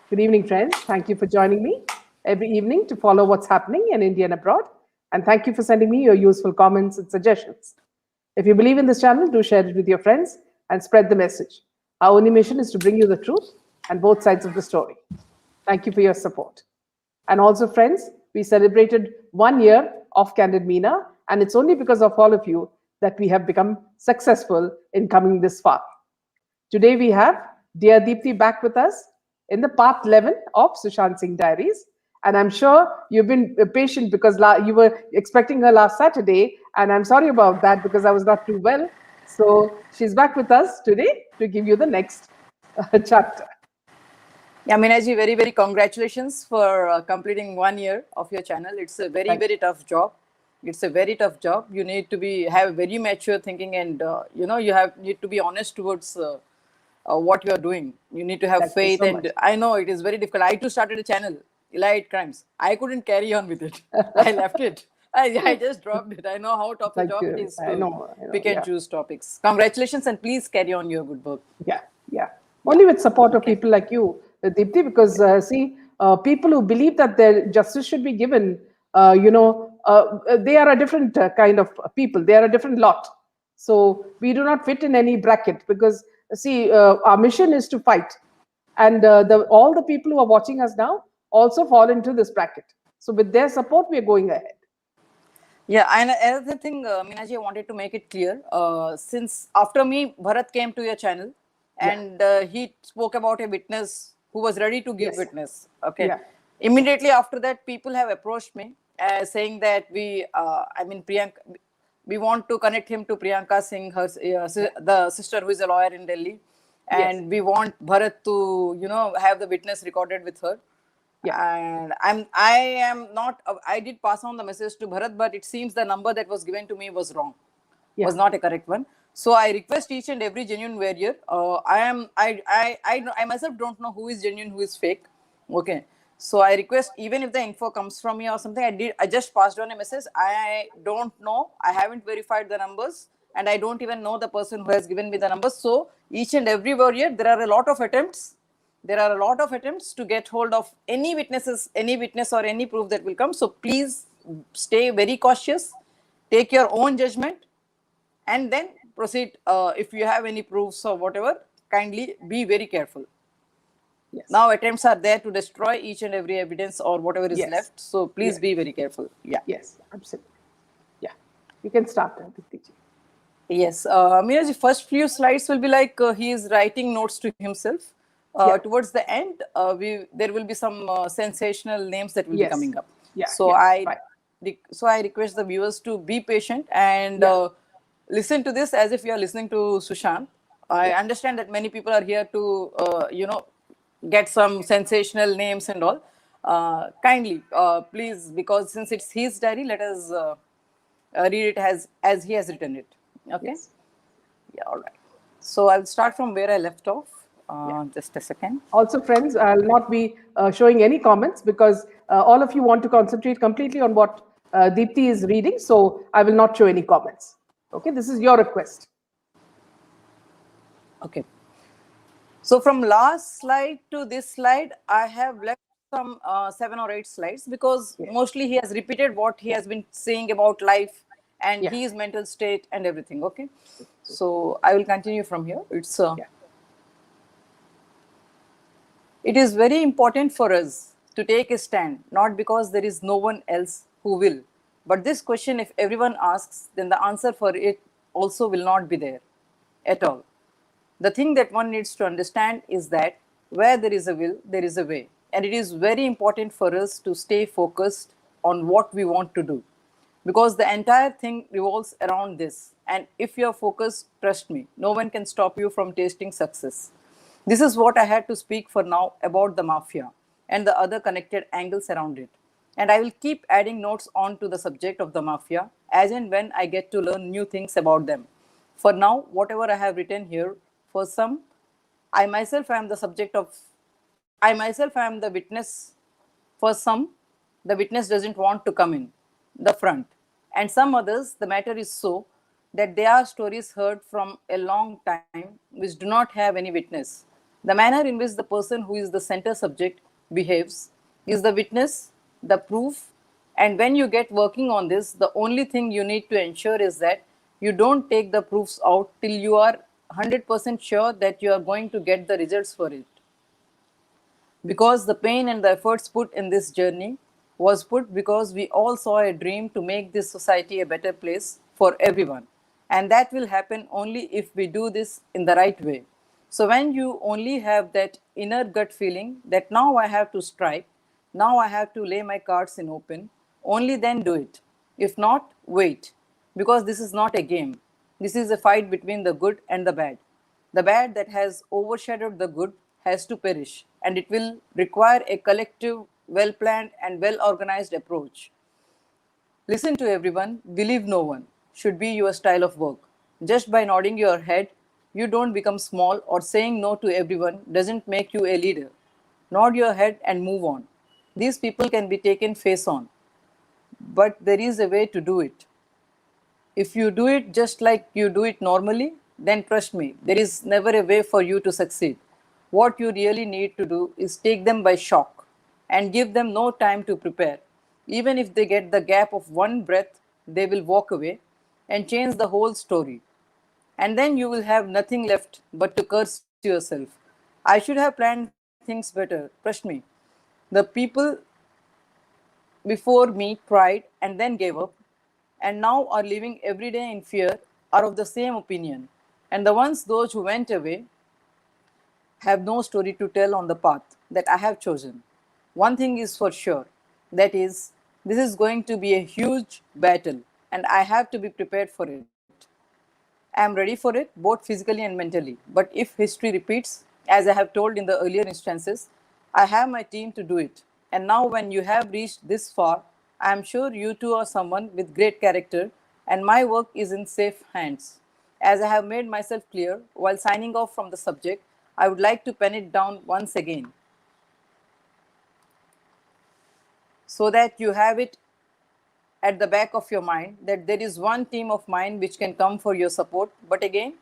Good evening, friends. Thank you for joining me every evening to follow what's happening in India and abroad. And thank you for sending me your useful comments and suggestions. If you believe in this channel, do share it with your friends and spread the message. Our only mission is to bring you the truth and both sides of the story. Thank you for your support. And also, friends, we celebrated 1 year of Candid Meena, and it's only because of all of you that we have become successful in coming this far. Today we have dear Deepti back with us in the part 11 of Sushant Singh Diaries. And I'm sure you've been patient because you were expecting her last Saturday. And I'm sorry about that because I was not too well. So she's back with us today to give you the next chapter. Yeah, Meenaji, very, very congratulations for completing 1 year of your channel. It's a very, very tough job. It's a very tough job. You need to have very mature thinking, and you need to be honest towards what you are doing. You need to have Thank you faith, so and much. I know it is very difficult. I too started a channel, Elite Crimes. I couldn't carry on with it. I left it. I just dropped it. I know how tough the Thank job it you. is I to know, pick and yeah. choose topics. Congratulations, and please carry on your good work. Yeah, yeah. Yeah. Only with support of Okay. people like you, Deepti, because people who believe that their justice should be given, they are a different kind of people. They are a different lot. So we do not fit in any bracket because, see, our mission is to fight. And all the people who are watching us now also fall into this bracket. So with their support, we are going ahead. Yeah, and another thing, Meenaji, I wanted to make it clear. Since after me, Bharat came to your channel Yeah. and he spoke about a witness who was ready to give Yes. witness. Okay. Yeah. Immediately after that, people have approached me saying that Priyanka, we want to connect him to Priyanka Singh, the sister who is a lawyer in Delhi, Yes. and we want Bharat to, have the witness recorded with her. Yeah. And I did pass on the message to Bharat, but it seems the number that was given to me was wrong, Yeah. was not a correct one. So I request each and every genuine warrior. I myself don't know who is genuine, who is fake. Okay. So I request, even if the info comes from me or something, I just passed on a message. I don't know. I haven't verified the numbers, and I don't even know the person who has given me the numbers. So each and every warrior, there are a lot of attempts. There are a lot of attempts to get hold of any witness or any proof that will come. So please stay very cautious, take your own judgment, and then proceed. If you have any proofs or whatever, kindly be very careful. Yes. Now attempts are there to destroy each and every evidence or whatever is Yes. left. So please Yes. be very careful. Yeah. Yes, absolutely. Yeah, you can start, Deepti ji. Yes, Miraji, first few slides will be like he is writing notes to himself. Yeah. Towards the end, there will be some sensational names that will be Yes. coming up. Yeah. So Yeah. Right. I request the viewers to be patient and Yeah. listen to this as if you are listening to Sushant. I Yeah. understand that many people are here to get some sensational names and all. Kindly, please, because since it's his diary, let us read it as he has written it. Okay. Yes. Yeah. All right. So I'll start from where I left off. Yeah. Just a second. Also, friends, I'll not be showing any comments because all of you want to concentrate completely on what Deepti is reading. So I will not show any comments. Okay, this is your request. Okay. So from last slide to this slide, I have left some 7 or 8 slides because Yeah. mostly he has repeated what he has been saying about life and Yeah. his mental state and everything. Okay. So I will continue from here. Yeah. It is very important for us to take a stand, not because there is no one else who will. But this question, if everyone asks, then the answer for it also will not be there at all. The thing that one needs to understand is that where there is a will, there is a way. And it is very important for us to stay focused on what we want to do. Because the entire thing revolves around this. And if you're focused, trust me, no one can stop you from tasting success. This is what I had to speak for now about the mafia and the other connected angles around it. And I will keep adding notes on to the subject of the mafia as and when I get to learn new things about them. For now, whatever I have written here, for some, I myself am the subject of, I myself am the witness. For some, the witness doesn't want to come in the front. And some others, the matter is so that they are stories heard from a long time which do not have any witness. The manner in which the person who is the center subject behaves is the witness, the proof, and when you get working on this, the only thing you need to ensure is that you don't take the proofs out till you are 100% sure that you are going to get the results for it, because the pain and the efforts put in this journey was put because we all saw a dream to make this society a better place for everyone, and that will happen only if we do this in the right way. So when you only have that inner gut feeling that now I have to strike, now I have to lay my cards in open, only then do it. If not, wait, because this is not a game. This is a fight between the good and the bad. The bad that has overshadowed the good has to perish, and it will require a collective, well planned, and well organized approach. Listen to everyone, believe no one should be your style of work. Just by nodding your head, you don't become small, or saying no to everyone doesn't make you a leader. Nod your head and move on. These people can be taken face on, but there is a way to do it. If you do it just like you do it normally, then trust me, there is never a way for you to succeed. What you really need to do is take them by shock and give them no time to prepare. Even if they get the gap of one breath, they will walk away and change the whole story. And then you will have nothing left but to curse yourself. I should have planned things better. Trust me. The people before me tried and then gave up, and now are living every day in fear, are of the same opinion. And the ones, those who went away, have no story to tell on the path that I have chosen. One thing is for sure, that is, this is going to be a huge battle, and I have to be prepared for it. I am ready for it, both physically and mentally. But if history repeats, as I have told in the earlier instances, I have my team to do it. And now, when you have reached this far, I am sure you too are someone with great character, and my work is in safe hands. As I have made myself clear while signing off from the subject, I would like to pen it down once again so that you have it at the back of your mind, that there is one team of mine which can come for your support. But again,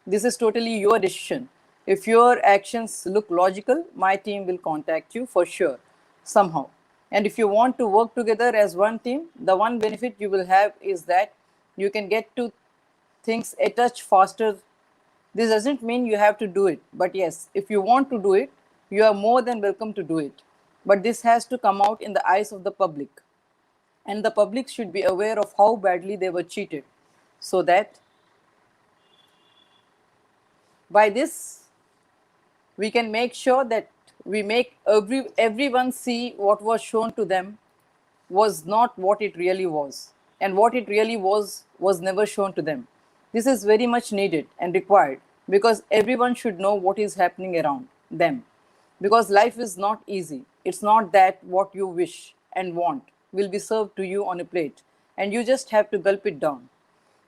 this is totally your decision. If your actions look logical, my team will contact you for sure, somehow. And if you want to work together as one team, the one benefit you will have is that you can get to things a touch faster. This doesn't mean you have to do it, but yes, if you want to do it, you are more than welcome to do it. But this has to come out in the eyes of the public, and the public should be aware of how badly they were cheated, so that by this we can make sure that we make everyone see what was shown to them was not what it really was, and what it really was never shown to them. This is very much needed and required, because everyone should know what is happening around them, because life is not easy. It's not that what you wish and want will be served to you on a plate and you just have to gulp it down.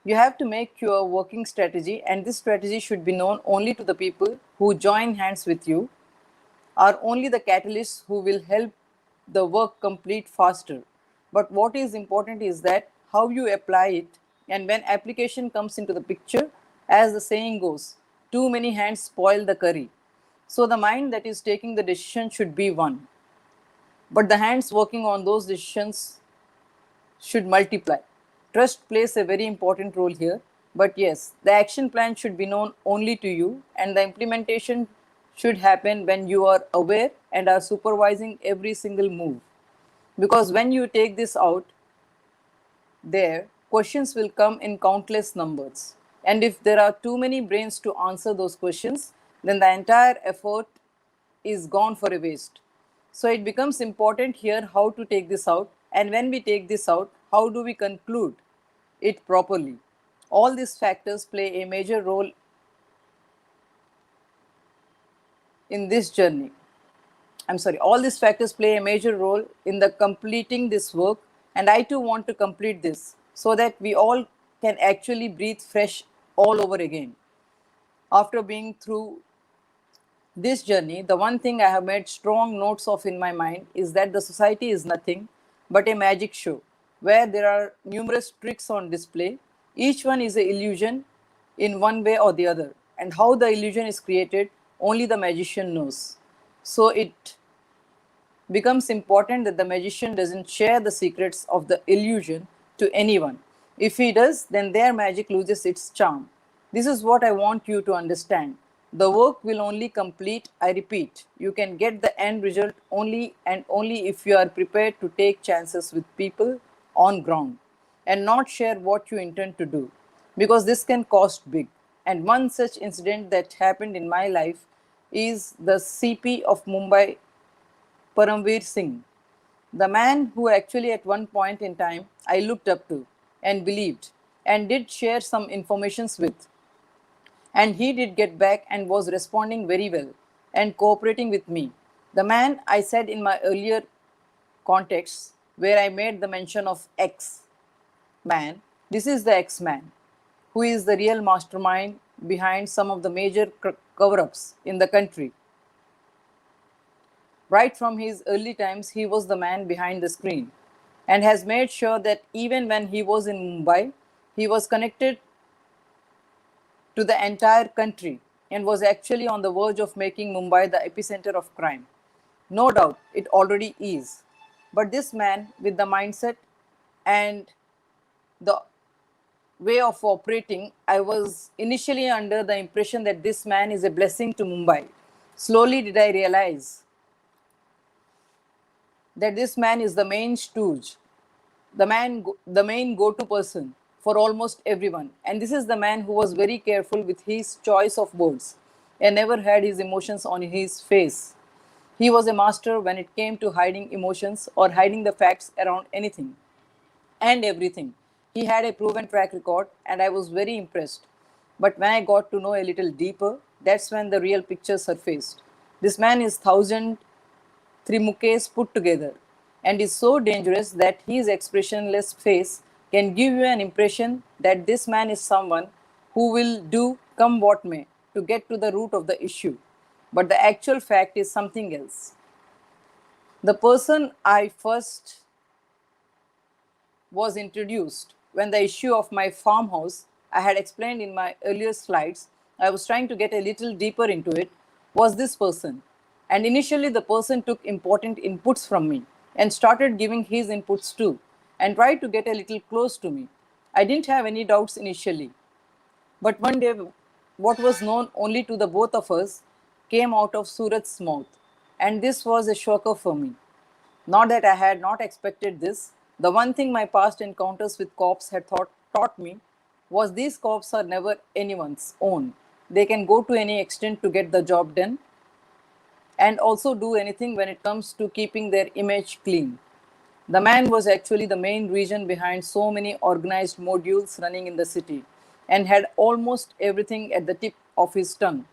You have to make your working strategy, and this strategy should be known only to the people who join hands with you, are only the catalysts who will help the work complete faster. But what is important is that how you apply it, and when application comes into the picture, as the saying goes, too many hands spoil the curry. So the mind that is taking the decision should be one, but the hands working on those decisions should multiply. Trust plays a very important role here. But yes, the action plan should be known only to you, and the implementation should happen when you are aware and are supervising every single move. Because when you take this out, there, questions will come in countless numbers. And if there are too many brains to answer those questions, then the entire effort is gone for a waste. So it becomes important here how to take this out, and when we take this out, how do we conclude it properly? All these factors play a major role in this journey. I'm sorry, all these factors play a major role in the completing this work, and I too want to complete this so that we all can actually breathe fresh all over again. After being through this journey, the one thing I have made strong notes of in my mind is that the society is nothing but a magic show where there are numerous tricks on display. Each one is an illusion in one way or the other, and how the illusion is created only the magician knows. So it becomes important that the magician doesn't share the secrets of the illusion to anyone. If he does, then their magic loses its charm. This is what I want you to understand. The work will only complete, I repeat. You can get the end result only and only if you are prepared to take chances with people on ground and not share what you intend to do, because this can cost big. And one such incident that happened in my life is the CP of Mumbai, Paramveer Singh, the man who actually at one point in time I looked up to and believed and did share some informations with. And he did get back and was responding very well and cooperating with me. The man I said in my earlier contexts where I made the mention of X man, this is the X man who is the real mastermind behind some of the major cover ups in the country. Right from his early times, he was the man behind the screen and has made sure that even when he was in Mumbai, he was connected to the entire country and was actually on the verge of making Mumbai the epicenter of crime. No doubt, it already is. But this man, with the mindset and the way of operating, I was initially under the impression that this man is a blessing to Mumbai. Slowly did I realize that this man is the main stooge, the main go-to person for almost everyone. And this is the man who was very careful with his choice of words and never had his emotions on his face. He was a master when it came to hiding emotions or hiding the facts around anything and everything. He had a proven track record, and I was very impressed. But when I got to know a little deeper, that's when the real picture surfaced. This man is thousand Trimukes put together and is so dangerous that his expressionless face can give you an impression that this man is someone who will do come what may to get to the root of the issue. But the actual fact is something else. The person I first was introduced when the issue of my farmhouse I had explained in my earlier slides, I was trying to get a little deeper into it, was this person. And initially, the person took important inputs from me and started giving his inputs too and tried to get a little close to me. I didn't have any doubts initially. But one day, what was known only to the both of us came out of Surat's mouth. And this was a shocker for me. Not that I had not expected this. The one thing my past encounters with cops had taught me was these cops are never anyone's own. They can go to any extent to get the job done and also do anything when it comes to keeping their image clean. The man was actually the main reason behind so many organized modules running in the city and had almost everything at the tip of his tongue.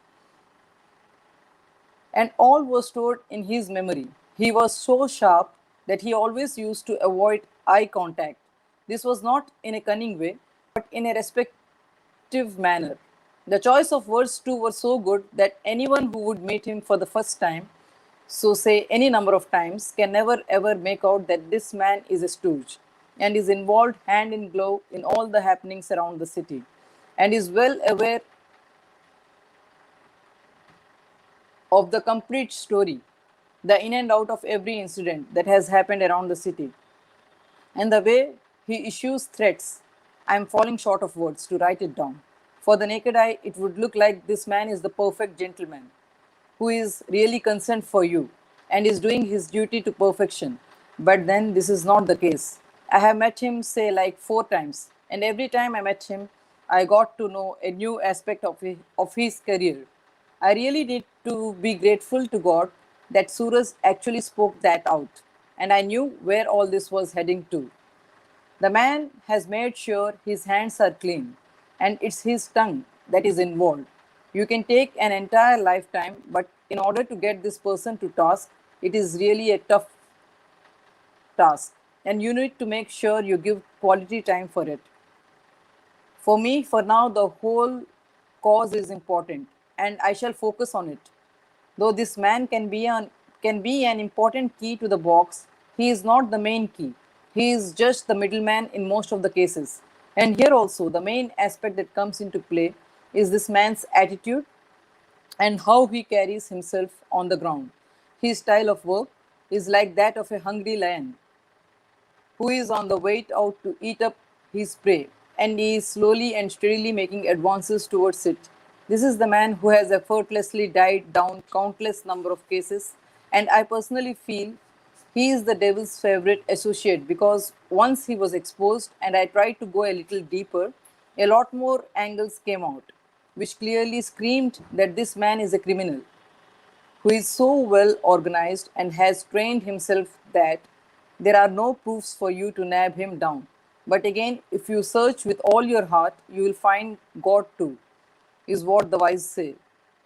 And all was stored in his memory. He was so sharp that he always used to avoid eye contact. This was not in a cunning way, but in a respective manner. The choice of words too were so good that anyone who would meet him for the first time, so say any number of times, can never ever make out that this man is a stooge and is involved hand in glove in all the happenings around the city and is well aware of the complete story, the in and out of every incident that has happened around the city. And the way he issues threats, I am falling short of words to write it down. For the naked eye, it would look like this man is the perfect gentleman who is really concerned for you and is doing his duty to perfection. But then this is not the case. I have met him, say, like 4 times, and every time I met him, I got to know a new aspect of his career. I really need to be grateful to God that Suraj actually spoke that out, and I knew where all this was heading to. The man has made sure his hands are clean, and it's his tongue that is involved. You can take an entire lifetime, but in order to get this person to task, it is really a tough task, and you need to make sure you give quality time for it. For me, for now, the whole cause is important, and I shall focus on it. Though this man can be an important key to the box, he is not the main key. He is just the middleman in most of the cases. And here also, the main aspect that comes into play is this man's attitude and how he carries himself on the ground. His style of work is like that of a hungry lion who is on the way out to eat up his prey, and he is slowly and steadily making advances towards it. This is the man who has effortlessly died down countless number of cases, and I personally feel he is the devil's favorite associate because once he was exposed and I tried to go a little deeper, a lot more angles came out, which clearly screamed that this man is a criminal who is so well organized and has trained himself that there are no proofs for you to nab him down. But again, if you search with all your heart, you will find God too, is what the wise say.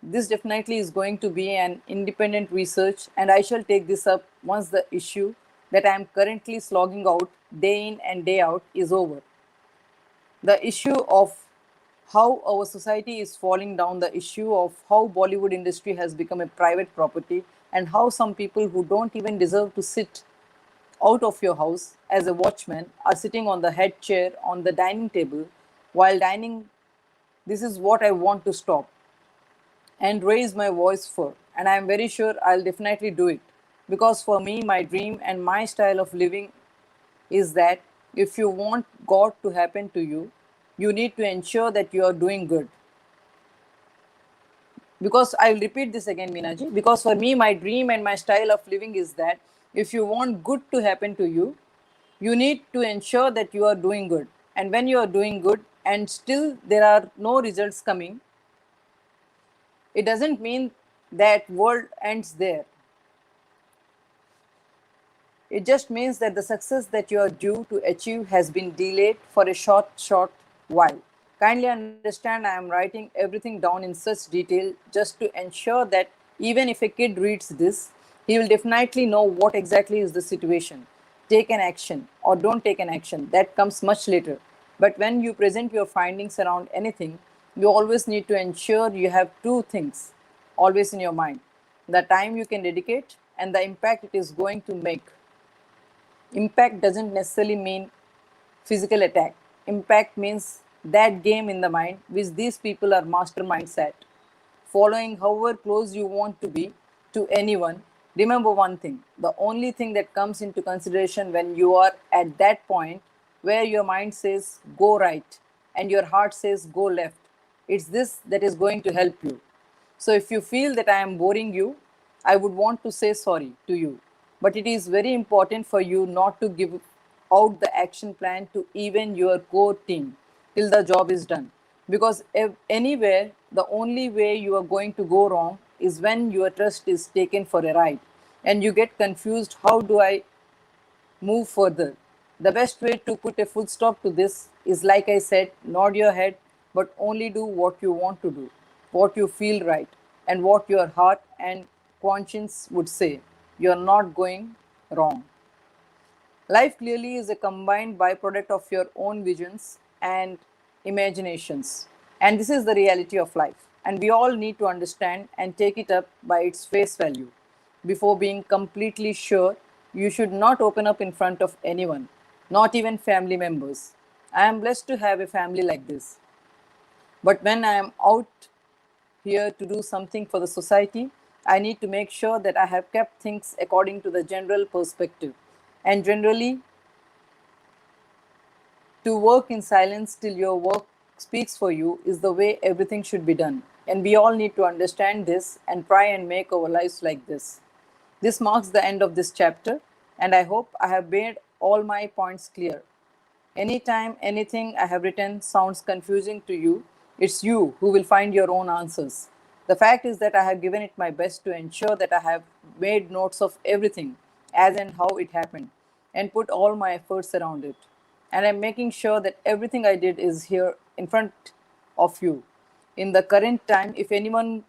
This definitely is going to be an independent research, and I shall take this up once the issue that I am currently slogging out day in and day out is over. The issue of how our society is falling down, the issue of how Bollywood industry has become a private property, and how some people who don't even deserve to sit out of your house as a watchman are sitting on the head chair on the dining table while dining. This is what I want to stop and raise my voice for, and I am very sure I'll definitely do it, because for me my dream and my style of living is that if you want God to happen to you, you need to ensure that you are doing good. Because I'll repeat this again, Minaji, because for me, my dream and my style of living is that if you want good to happen to you need to ensure that you are doing good. And when you are doing good and still there are no results coming, it doesn't mean that world ends there. It just means that the success that you are due to achieve has been delayed for a short while. Kindly understand I am writing everything down in such detail just to ensure that even if a kid reads this, he will definitely know what exactly is the situation. Take an action or don't take an action. That comes much later. But when you present your findings around anything, you always need to ensure you have two things always in your mind: the time you can dedicate and the impact it is going to make. Impact doesn't necessarily mean physical attack. Impact means that game in the mind which these people are masterminds at. Following however close you want to be to anyone, remember one thing: the only thing that comes into consideration when you are at that point where your mind says go right and your heart says go left, it's this that is going to help you. So if you feel that I am boring you, I would want to say sorry to you. But it is very important for you not to give out the action plan to even your core team till the job is done. Because anywhere, the only way you are going to go wrong is when your trust is taken for a ride and you get confused: how do I move further? The best way to put a full stop to this is, like I said, nod your head, but only do what you want to do, what you feel right, and what your heart and conscience would say. You're not going wrong. Life clearly is a combined byproduct of your own visions and imaginations. And this is the reality of life. And we all need to understand and take it up by its face value. Before being completely sure, you should not open up in front of anyone, not even family members. I am blessed to have a family like this. But when I am out here to do something for the society, I need to make sure that I have kept things according to the general perspective. And generally, to work in silence till your work speaks for you is the way everything should be done. And we all need to understand this and try and make our lives like this. This marks the end of this chapter, and I hope I have made all my points clear. Anytime anything I have written sounds confusing to you, it's you who will find your own answers. The fact is that I have given it my best to ensure that I have made notes of everything as and how it happened and put all my efforts around it. And I'm making sure that everything I did is here in front of you. In the current time, if anyone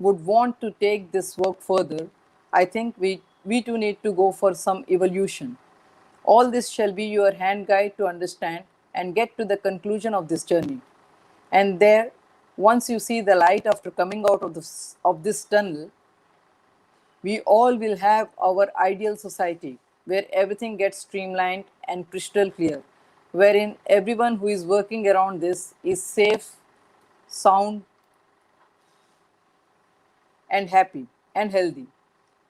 would want to take this work further, I think we too need to go for some evolution. All this shall be your hand guide to understand and get to the conclusion of this journey. And there, once you see the light after coming out of this tunnel, we all will have our ideal society where everything gets streamlined and crystal clear, wherein everyone who is working around this is safe, sound, and happy and healthy.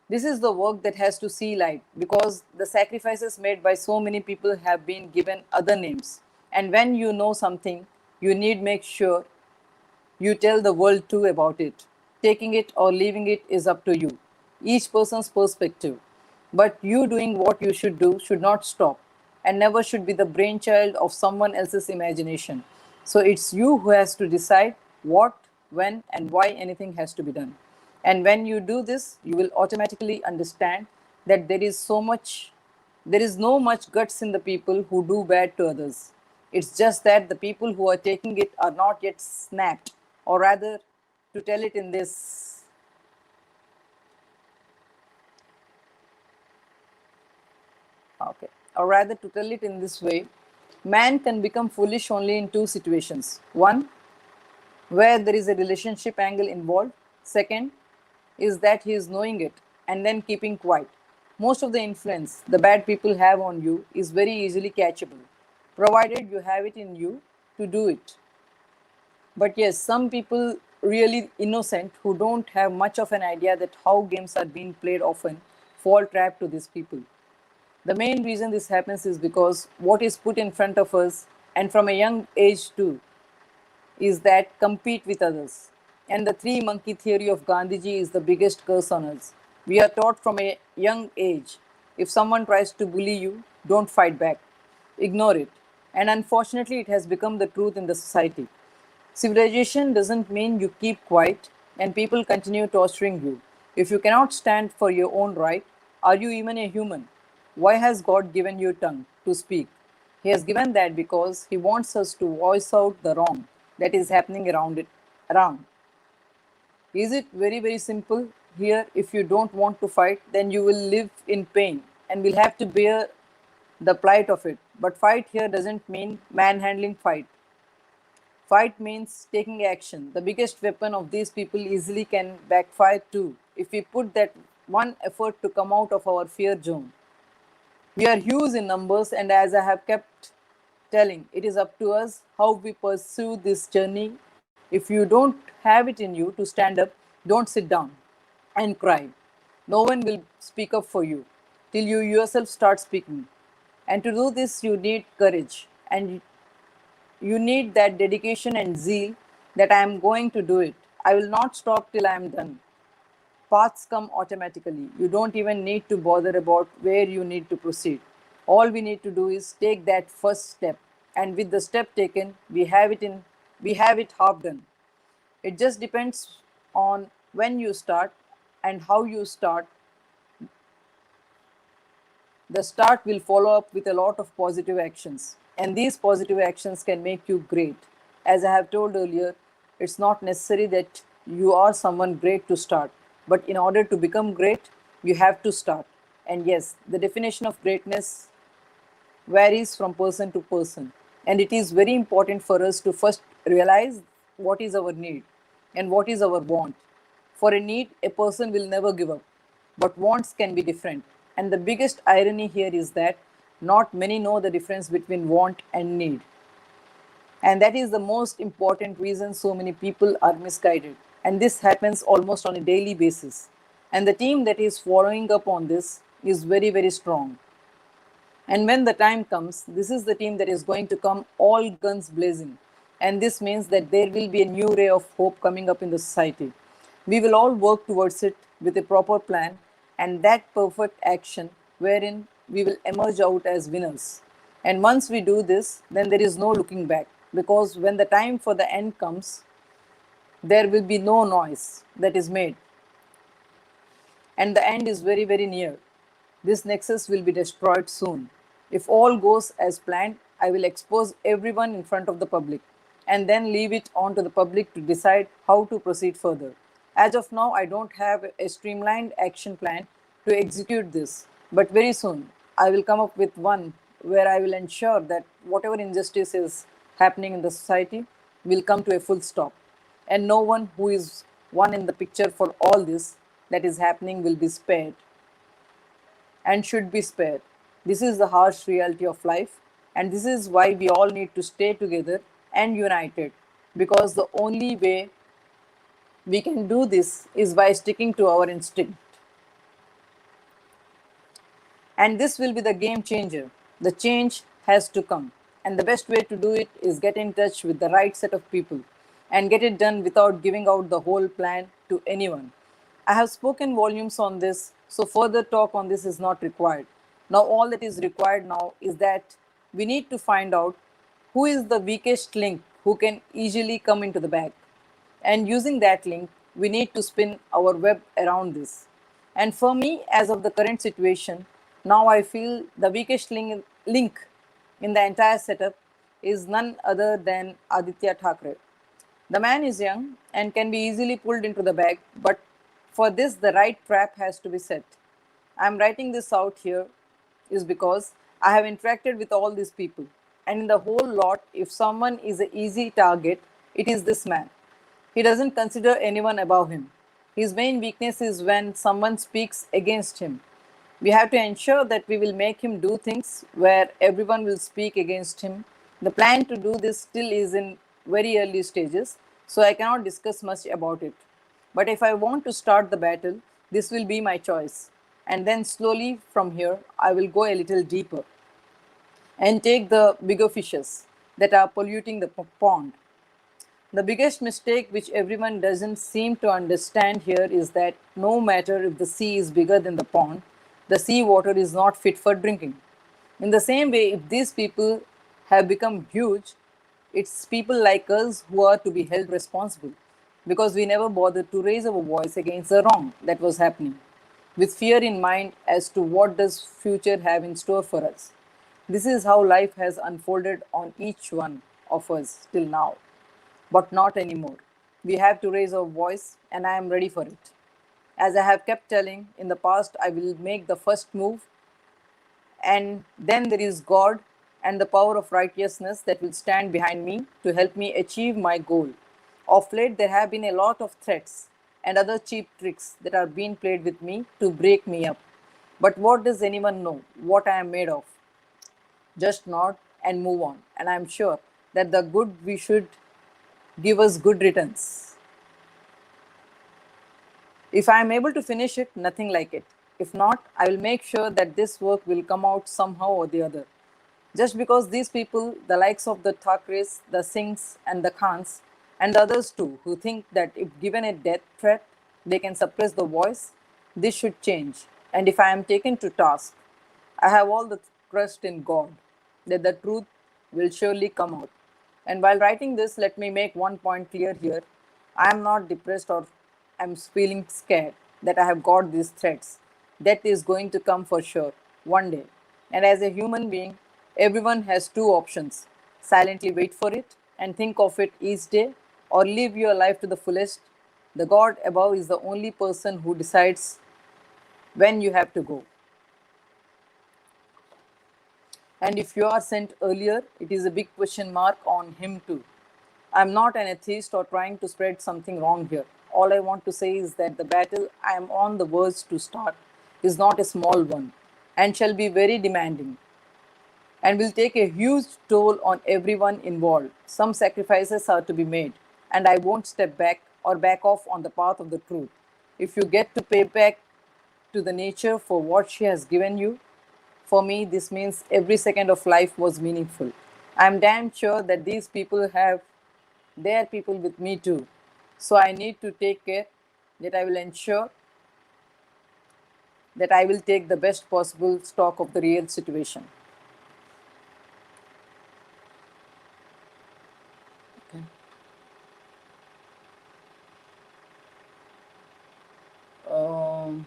This is the work that has to see light because the sacrifices made by so many people have been given other names. And when you know something, you need make sure you tell the world too about it. Taking it or leaving it is up to you, each person's perspective. But you doing what you should do should not stop and never should be the brainchild of someone else's imagination. So it's you who has to decide what, when, and why anything has to be done. And when you do this, you will automatically understand that there is no much guts in the people who do bad to others. It's just that the people who are taking it are not yet snapped, or rather, to tell it in this. Okay. Or rather, to tell it in this way, man can become foolish only in two situations. One, where there is a relationship angle involved. Second, is that he is knowing it and then keeping quiet. Most of the influence the bad people have on you is very easily catchable, provided you have it in you to do it. But yes, some people really innocent who don't have much of an idea that how games are being played often fall trap to these people. The main reason this happens is because what is put in front of us, and from a young age too, is that compete with others. And the three monkey theory of Gandhiji is the biggest curse on us. We are taught from a young age if someone tries to bully you, don't fight back, ignore it. And unfortunately, it has become the truth in the society. Civilization doesn't mean you keep quiet and people continue torturing you. If you cannot stand for your own right, are you even a human? Why has God given you tongue to speak? He has given that because He wants us to voice out the wrong that is happening around. Is it very, very simple here? If you don't want to fight, then you will live in pain and will have to bear the plight of it. But fight here doesn't mean manhandling fight. Fight means taking action. The biggest weapon of these people easily can backfire too if we put that one effort to come out of our fear zone. We are huge in numbers, and as I have kept telling, it is up to us how we pursue this journey. If you don't have it in you to stand up, don't sit down and cry. No one will speak up for you till you yourself start speaking. And to do this, you need courage and you need that dedication and zeal that I am going to do it. I will not stop till I am done. Paths come automatically. You don't even need to bother about where you need to proceed. All we need to do is take that first step. And with the step taken, we have it half done. It just depends on when you start and how you start. The start will follow up with a lot of positive actions, and these positive actions can make you great. As I have told earlier, it's not necessary that you are someone great to start, but in order to become great, you have to start. And yes, the definition of greatness varies from person to person, and it is very important for us to first realize what is our need and what is our want. For a need, a person will never give up, but wants can be different. And the biggest irony here is that not many know the difference between want and need. And that is the most important reason so many people are misguided. And this happens almost on a daily basis. And the team that is following up on this is very, very strong. And when the time comes, this is the team that is going to come all guns blazing. And this means that there will be a new ray of hope coming up in the society. We will all work towards it with a proper plan and that perfect action wherein we will emerge out as winners. And once we do this, then there is no looking back because when the time for the end comes, there will be no noise that is made and the end is very, very near. This nexus will be destroyed soon. If all goes as planned, I will expose everyone in front of the public and then leave it on to the public to decide how to proceed further. As of now, I don't have a streamlined action plan to execute this, but very soon I will come up with one where I will ensure that whatever injustice is happening in the society will come to a full stop and no one who is one in the picture for all this that is happening will be spared and should be spared. This is the harsh reality of life, and this is why we all need to stay together and united because the only way we can do this is by sticking to our instinct. And this will be the game changer. The change has to come. And the best way to do it is get in touch with the right set of people and get it done without giving out the whole plan to anyone. I have spoken volumes on this, so further talk on this is not required. Now, all that is required now is that we need to find out who is the weakest link who can easily come into the bag. And using that link, we need to spin our web around this. And for me, as of the current situation, now I feel the weakest link in the entire setup is none other than Aditya Thackeray. The man is young and can be easily pulled into the bag, but for this, the right trap has to be set. I'm writing this out here is because I have interacted with all these people. And in the whole lot, if someone is an easy target, it is this man. He doesn't consider anyone above him. His main weakness is when someone speaks against him. We have to ensure that we will make him do things where everyone will speak against him. The plan to do this still is in very early stages, so I cannot discuss much about it. But if I want to start the battle, this will be my choice. And then slowly from here, I will go a little deeper and take the bigger fishes that are polluting the pond. The biggest mistake which everyone doesn't seem to understand here is that no matter if the sea is bigger than the pond, the sea water is not fit for drinking. In the same way, if these people have become huge, it's people like us who are to be held responsible because we never bothered to raise our voice against the wrong that was happening with fear in mind as to what does future have in store for us. This is how life has unfolded on each one of us till now, but not anymore. We have to raise our voice, and I am ready for it. As I have kept telling in the past, I will make the first move, and then there is God and the power of righteousness that will stand behind me to help me achieve my goal. Of late, there have been a lot of threats and other cheap tricks that are being played with me to break me up. But what does anyone know what I am made of? Just nod and move on. And I'm sure that the good we should give us good returns. If I am able to finish it, nothing like it. If not, I will make sure that this work will come out somehow or the other. Just because these people, the likes of the Thakres, the Singhs, and the Khans, and the others too, who think that if given a death threat, they can suppress the voice, this should change. And if I am taken to task, I have all the trust in God that the truth will surely come out. And while writing this, let me make one point clear here. I am not depressed or I'm feeling scared that I have got these threats. Death is going to come for sure, one day. And as a human being, everyone has two options: silently wait for it and think of it each day, or live your life to the fullest. The God above is the only person who decides when you have to go. And if you are sent earlier, it is a big question mark on him too. I'm not an atheist or trying to spread something wrong here. All I want to say is that the battle I am on the verge to start is not a small one and shall be very demanding and will take a huge toll on everyone involved. Some sacrifices are to be made, and I won't step back or back off on the path of the truth. If you get to pay back to the nature for what she has given you, for me, this means every second of life was meaningful. I'm damn sure that these people have their people with me too. So I need to take care that I will ensure that I will take the best possible stock of the real situation. Okay. Um,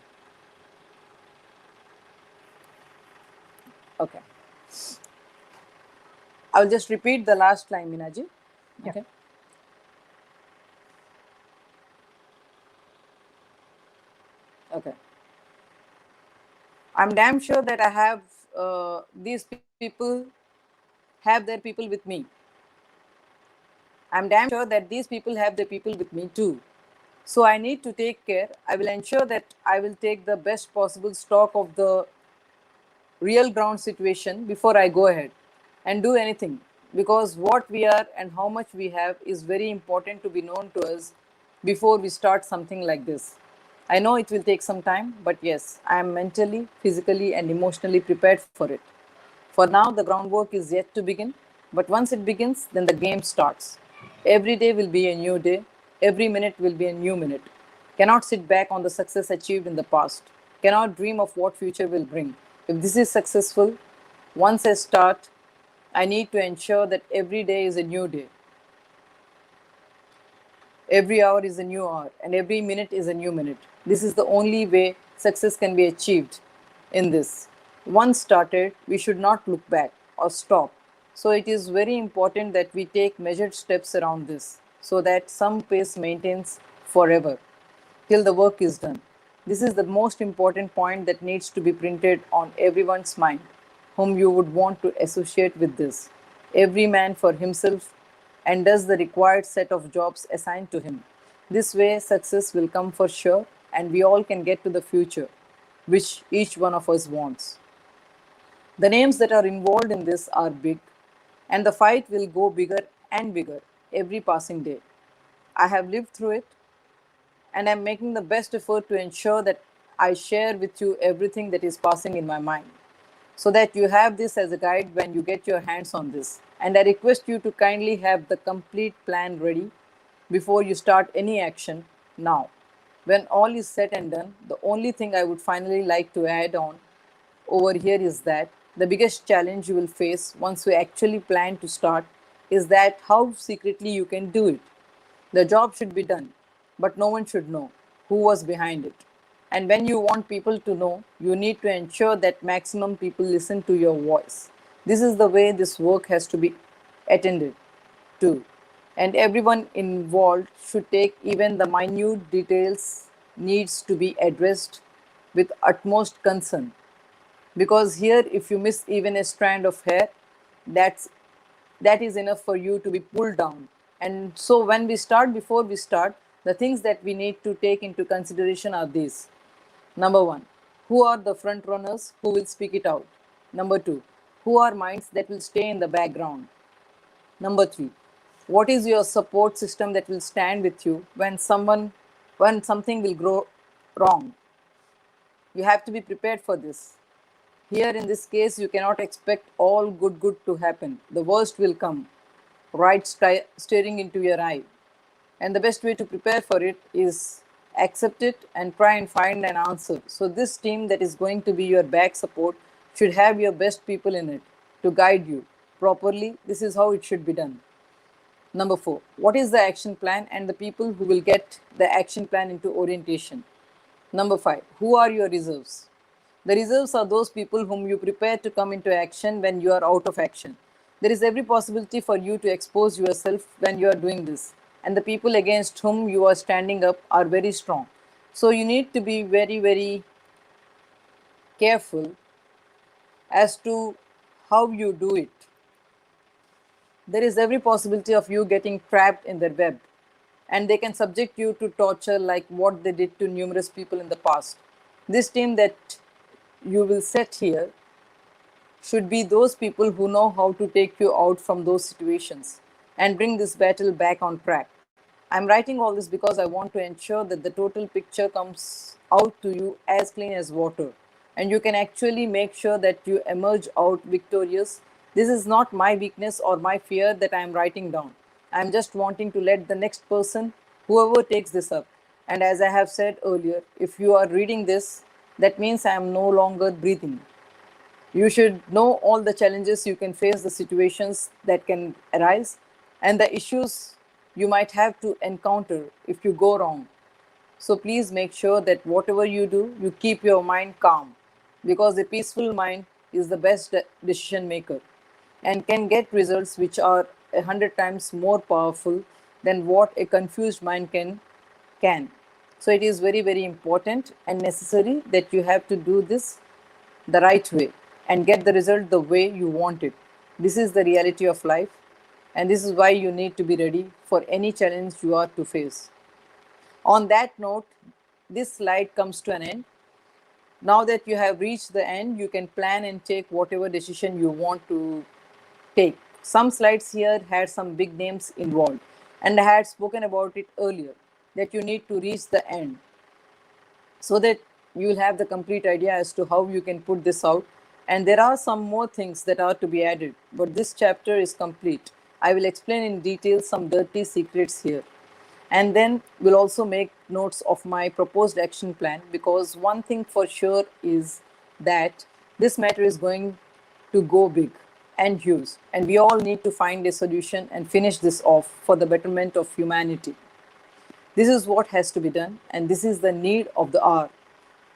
okay. I'll just repeat the last line, Minaji. Yeah. Okay. Okay. I'm damn sure that I have these people have their people with me. I'm damn sure that these people have their people with me too. So I need to take care. I will ensure that I will take the best possible stock of the real ground situation before I go ahead and do anything. Because what we are and how much we have is very important to be known to us before we start something like this. I know it will take some time, but yes, I am mentally, physically, and emotionally prepared for it. For now, the groundwork is yet to begin, but once it begins, then the game starts. Every day will be a new day, every minute will be a new minute. Cannot sit back on the success achieved in the past, cannot dream of what future will bring. If this is successful, once I start, I need to ensure that every day is a new day. Every hour is a new hour, and every minute is a new minute. This is the only way success can be achieved in this. Once started, we should not look back or stop. So, it is very important that we take measured steps around this so that some pace maintains forever till the work is done. This is the most important point that needs to be printed on everyone's mind, whom you would want to associate with this. Every man for himself and does the required set of jobs assigned to him. This way, success will come for sure, and we all can get to the future, which each one of us wants. The names that are involved in this are big, and the fight will go bigger and bigger every passing day. I have lived through it, and I'm making the best effort to ensure that I share with you everything that is passing in my mind so that you have this as a guide when you get your hands on this. And I request you to kindly have the complete plan ready before you start any action now. When all is said and done, the only thing I would finally like to add on over here is that the biggest challenge you will face once you actually plan to start is that how secretly you can do it. The job should be done, but no one should know who was behind it. And when you want people to know, you need to ensure that maximum people listen to your voice. This is the way this work has to be attended to. And everyone involved should take even the minute details needs to be addressed with utmost concern, because here if you miss even a strand of hair, that's that is enough for you to be pulled down. And so when we start, before we start, the things that we need to take into consideration are these. Number one, who are the front runners who will speak it out? Number two, who are minds that will stay in the background? Number three, what is your support system that will stand with you when something will grow wrong? You have to be prepared for this. Here in this case, you cannot expect all good to happen. The worst will come, right staring into your eye. And the best way to prepare for it is accept it and try and find an answer. So this team that is going to be your back support should have your best people in it to guide you properly. This is how it should be done. Number four, what is the action plan and the people who will get the action plan into orientation? Number five, who are your reserves? The reserves are those people whom you prepare to come into action when you are out of action. There is every possibility for you to expose yourself when you are doing this, and the people against whom you are standing up are very strong. So you need to be very careful as to how you do it. There is every possibility of you getting trapped in their web, and they can subject you to torture like what they did to numerous people in the past. This team that you will set here should be those people who know how to take you out from those situations and bring this battle back on track. I'm writing all this because I want to ensure that the total picture comes out to you as clean as water, and you can actually make sure that you emerge out victorious. This is not my weakness or my fear that I am writing down. I am just wanting to let the next person, whoever takes this up. And as I have said earlier, if you are reading this, that means I am no longer breathing. You should know all the challenges you can face, the situations that can arise, and the issues you might have to encounter if you go wrong. So please make sure that whatever you do, you keep your mind calm, because a peaceful mind is the best decision maker and can get results which are 100 times more powerful than what a confused mind can. So it is very important and necessary that you have to do this the right way and get the result the way you want it. This is the reality of life, and this is why you need to be ready for any challenge you are to face. On that note, this slide comes to an end. Now that you have reached the end, you can plan and take whatever decision you want to take. Some slides here had some big names involved, and I had spoken about it earlier. that you need to reach the end, so that you will have the complete idea as to how you can put this out. And there are some more things that are to be added, but this chapter is complete. I will explain in detail some dirty secrets here. And then we'll also make notes of my proposed action plan, because one thing for sure is that this matter is going to go big and huge, and we all need to find a solution and finish this off for the betterment of humanity. This is what has to be done, and this is the need of the hour.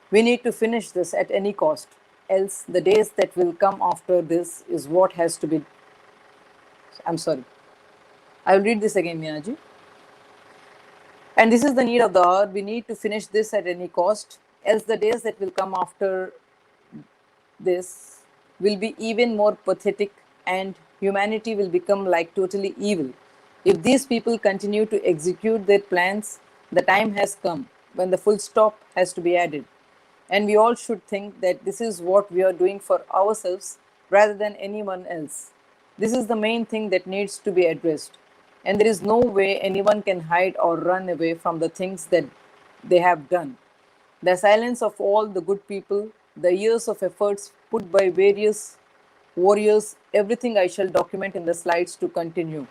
We need to finish this at any cost, else the days that will come after this is what has to be. I'm sorry. I will read this again, Minaji. And this is the need of the hour. We need to finish this at any cost, else the days that will come after this will be even more pathetic, and humanity will become like totally evil. If these people continue to execute their plans, the time has come when the full stop has to be added. And we all should think that this is what we are doing for ourselves rather than anyone else. This is the main thing that needs to be addressed. And there is no way anyone can hide or run away from the things that they have done. The silence of all the good people, the years of efforts put by various warriors, everything I shall document in the slides to continue,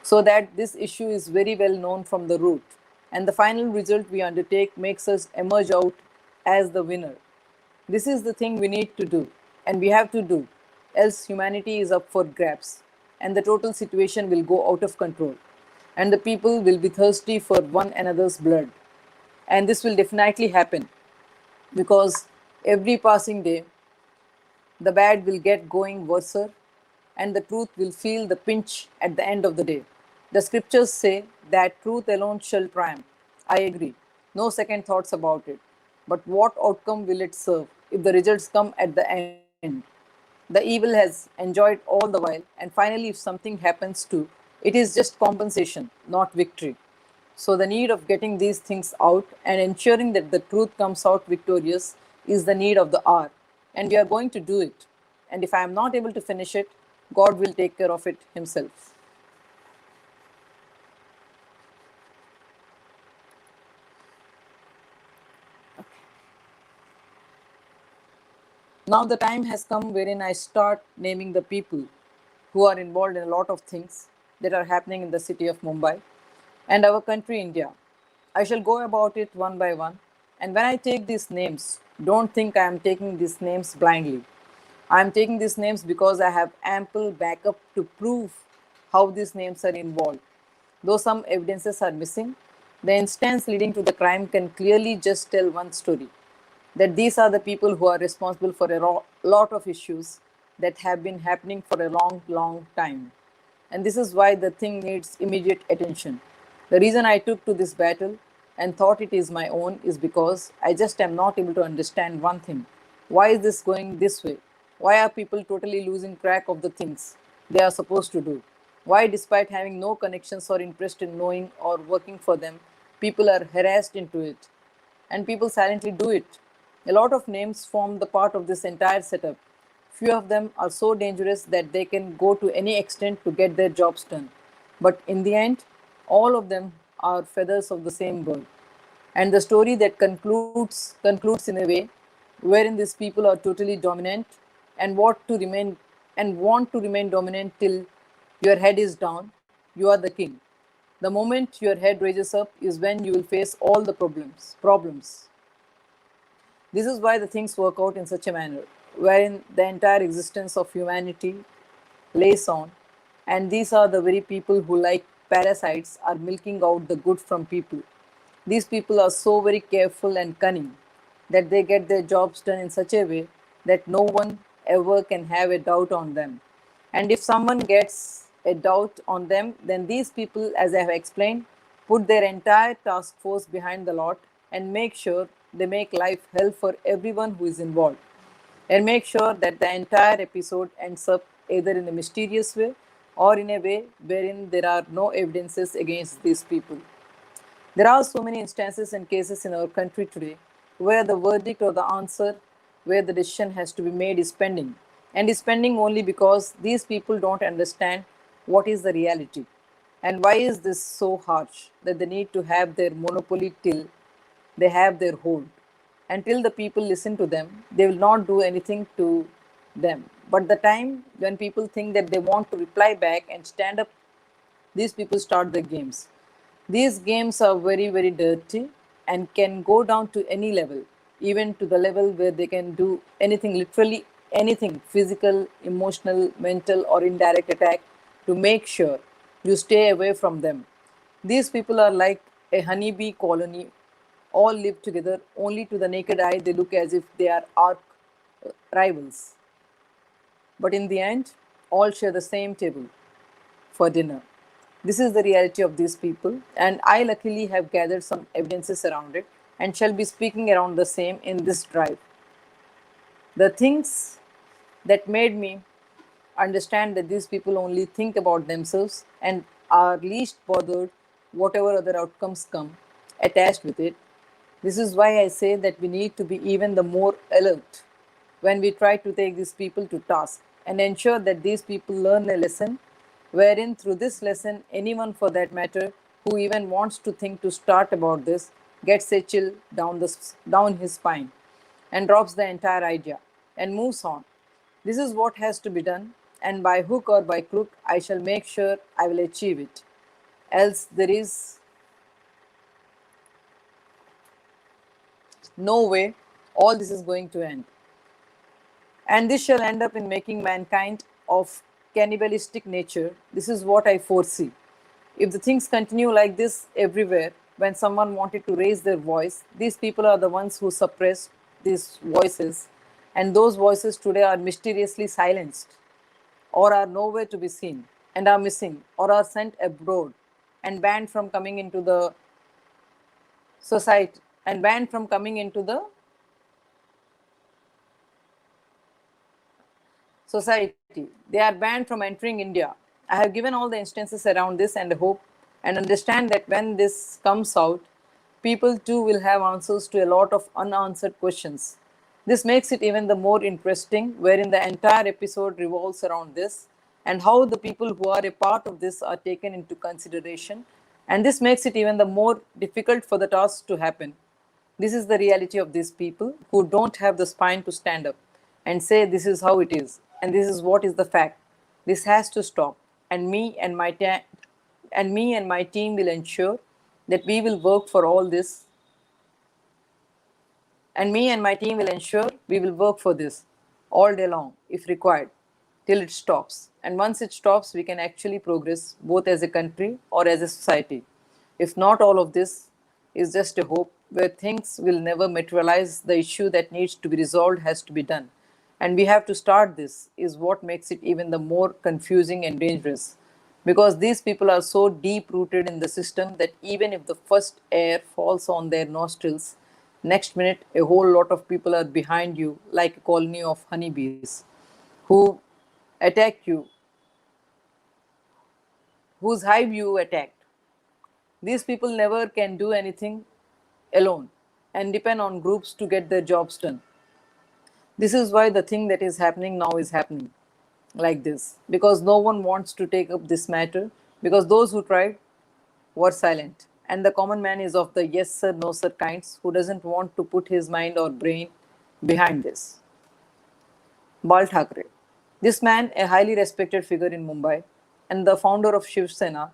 so that this issue is very well known from the root, and the final result we undertake makes us emerge out as the winner. This is the thing we need to do, and we have to do, else humanity is up for grabs, and the total situation will go out of control, and the people will be thirsty for one another's blood. And this will definitely happen, because every passing day the bad will get going worse, and the truth will feel the pinch at the end of the day. The scriptures say that truth alone shall triumph. I agree. No second thoughts about it. But what outcome will it serve if the results come at the end? The evil has enjoyed all the while, and finally, if something happens to it, is just compensation, not victory. So, the need of getting these things out and ensuring that the truth comes out victorious is the need of the hour. And we are going to do it. And if I am not able to finish it, God will take care of it Himself. Now, the time has come wherein I start naming the people who are involved in a lot of things that are happening in the city of Mumbai and our country, India. I shall go about it one by one. And when I take these names, don't think I am taking these names blindly. I am taking these names because I have ample backup to prove how these names are involved. Though some evidences are missing, the instance leading to the crime can clearly just tell one story, that these are the people who are responsible for a lot of issues that have been happening for a long, long time. And this is why the thing needs immediate attention. The reason I took to this battle and thought it is my own is because I just am not able to understand one thing. Why is this going this way? Why are people totally losing track of the things they are supposed to do? Why, despite having no connections or interest in knowing or working for them, people are harassed into it? And people silently do it. A lot of names form the part of this entire setup. Few of them are so dangerous that they can go to any extent to get their jobs done. But in the end, all of them are feathers of the same bird. And the story that concludes in a way wherein these people are totally dominant and want to remain dominant till your head is down. You are the king. The moment your head raises up is when you will face all the problems. This is why the things work out in such a manner, wherein the entire existence of humanity lays on, and these are the very people who, like parasites, are milking out the good from people. These people are so very careful and cunning that they get their jobs done in such a way that no one ever can have a doubt on them. And if someone gets a doubt on them, then these people, as I have explained, put their entire task force behind the lot and make sure they make life hell for everyone who is involved, and make sure that the entire episode ends up either in a mysterious way or in a way wherein there are no evidences against these people. There are so many instances and cases in our country today where the verdict or the answer, where the decision has to be made, is pending. And is pending only because these people don't understand what is the reality. And why is this so harsh that they need to have their monopoly till they have their hold? Until the people listen to them, they will not do anything to them. But the time when people think that they want to reply back and stand up, these people start the games. These games are very, very dirty and can go down to any level, even to the level where they can do anything, literally anything physical, emotional, mental, or indirect attack to make sure you stay away from them. These people are like a honeybee colony, all live together, only to the naked eye they look as if they are arch rivals. But in the end, all share the same table for dinner. This is the reality of these people, and I luckily have gathered some evidences around it and shall be speaking around the same in this drive. The things that made me understand that these people only think about themselves and are least bothered whatever other outcomes come attached with it. This is why I say that we need to be even the more alert when we try to take these people to task and ensure that these people learn a lesson wherein through this lesson anyone for that matter who even wants to think to start about this gets a chill down his spine and drops the entire idea and moves on. This is what has to be done, and by hook or by crook, I shall make sure I will achieve it. Else, there is no way all this is going to end. And this shall end up in making mankind of cannibalistic nature. This is what I foresee. If the things continue like this everywhere, when someone wanted to raise their voice, these people are the ones who suppress these voices, and those voices today are mysteriously silenced or are nowhere to be seen and are missing or are sent abroad and banned from coming into the society and banned from coming into the society. They are banned from entering India. I have given all the instances around this and hope and understand that when this comes out, people too will have answers to a lot of unanswered questions. This makes it even the more interesting, wherein the entire episode revolves around this and how the people who are a part of this are taken into consideration. And this makes it even the more difficult for the task to happen. This is the reality of these people who don't have the spine to stand up and say this is how it is and this is what is the fact. This has to stop, and me and my team will ensure that we will work for all this, and me and my team will ensure we will work for this all day long if required till it stops. And once it stops, we can actually progress both as a country or as a society. If not, all of this is just a hope where things will never materialize. The issue that needs to be resolved has to be done. And we have to start this, is what makes it even the more confusing and dangerous. Because these people are so deep rooted in the system that even if the first air falls on their nostrils, next minute a whole lot of people are behind you like a colony of honeybees who attack you, whose hive you attacked. These people never can do anything alone and depend on groups to get their jobs done. This is why the thing that is happening now is happening like this, because no one wants to take up this matter, because those who tried were silent. And the common man is of the yes sir, no sir kinds who doesn't want to put his mind or brain behind this. Bal Thackeray. This man, a highly respected figure in Mumbai and the founder of Shiv Sena,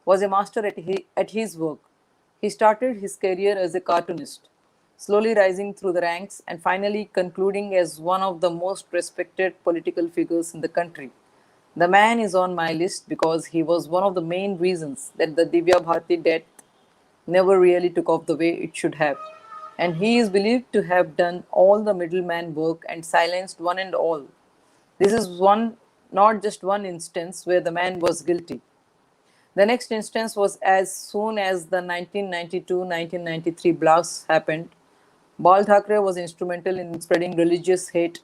was a master at his work. He started his career as a cartoonist, slowly rising through the ranks and finally concluding as one of the most respected political figures in the country. The man is on my list because he was one of the main reasons that the Divya Bharati death never really took off the way it should have. And he is believed to have done all the middleman work and silenced one and all. This is not just one instance where the man was guilty. The next instance was as soon as the 1992-1993 blasts happened. Bal Thackeray was instrumental in spreading religious hate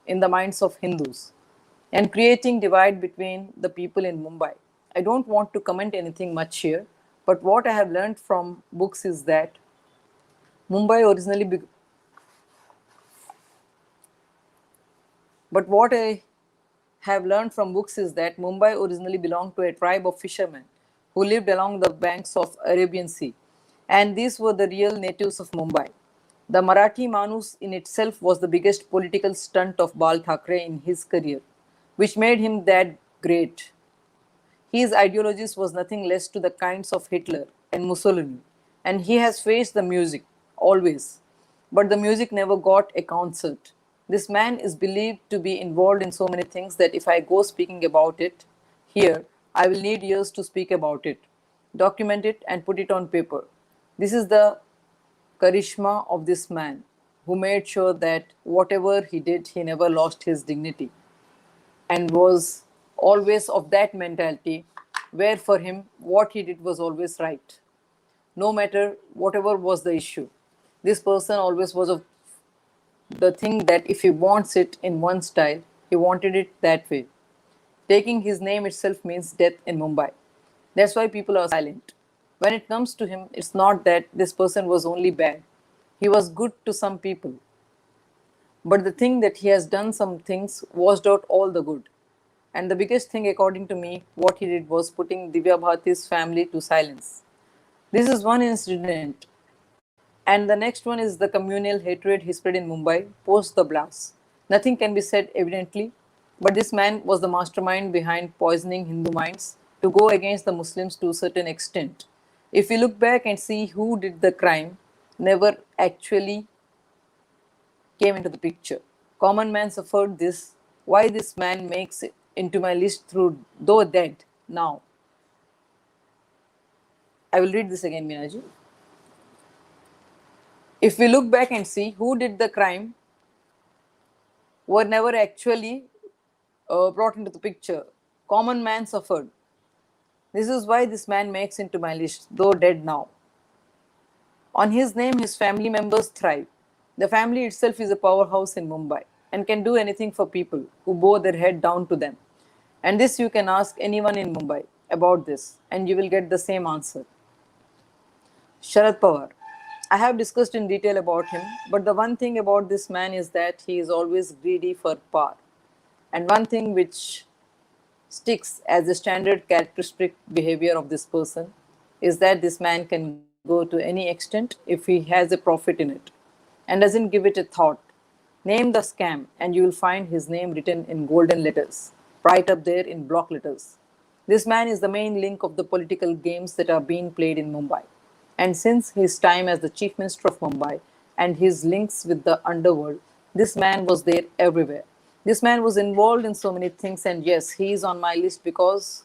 in the minds of Hindus and creating divide between the people in Mumbai. I don't want to comment anything much here, but what I have learned from books is that Mumbai originally be- but what I have learned from books is that Mumbai originally belonged to a tribe of fishermen who lived along the banks of Arabian Sea. And these were the real natives of Mumbai. The Marathi Manus in itself was the biggest political stunt of Bal Thackeray in his career, which made him that great. His ideologies was nothing less to the kinds of Hitler and Mussolini, and he has faced the music, always. But the music never got a concert. This man is believed to be involved in so many things that if I go speaking about it here, I will need years to speak about it, document it, and put it on paper. This is the charisma of this man who made sure that whatever he did, he never lost his dignity and was always of that mentality where for him what he did was always right, no matter whatever was the issue. This person always was of the thing that if he wants it in one style, he wanted it that way. Taking his name itself means death in Mumbai. That's why people are silent. When it comes to him, it's not that this person was only bad. He was good to some people. But the thing that he has done some things washed out all the good. And the biggest thing, according to me, what he did was putting Divya Bharati's family to silence. This is one incident. And the next one is the communal hatred he spread in Mumbai post the blast. Nothing can be said evidently, but this man was the mastermind behind poisoning Hindu minds to go against the Muslims to a certain extent. If we look back and see who did the crime, never actually came into the picture. Common man suffered this. Why this man makes it into my list through though dead now. I will read this again, Minaji. If we look back and see who did the crime, were never actually brought into the picture. Common man suffered. This is why this man makes into my list, though dead now. On his name, his family members thrive. The family itself is a powerhouse in Mumbai and can do anything for people who bow their head down to them. And this you can ask anyone in Mumbai about this, and you will get the same answer. Sharad Pawar. I have discussed in detail about him, but the one thing about this man is that he is always greedy for power. And one thing which sticks as a standard characteristic behavior of this person is that this man can go to any extent if he has a profit in it and doesn't give it a thought. Name the scam and you will find his name written in golden letters, right up there in block letters. This man is the main link of the political games that are being played in Mumbai. And since his time as the Chief Minister of Mumbai and his links with the underworld, this man was there everywhere. This man was involved in so many things, and yes, he is on my list because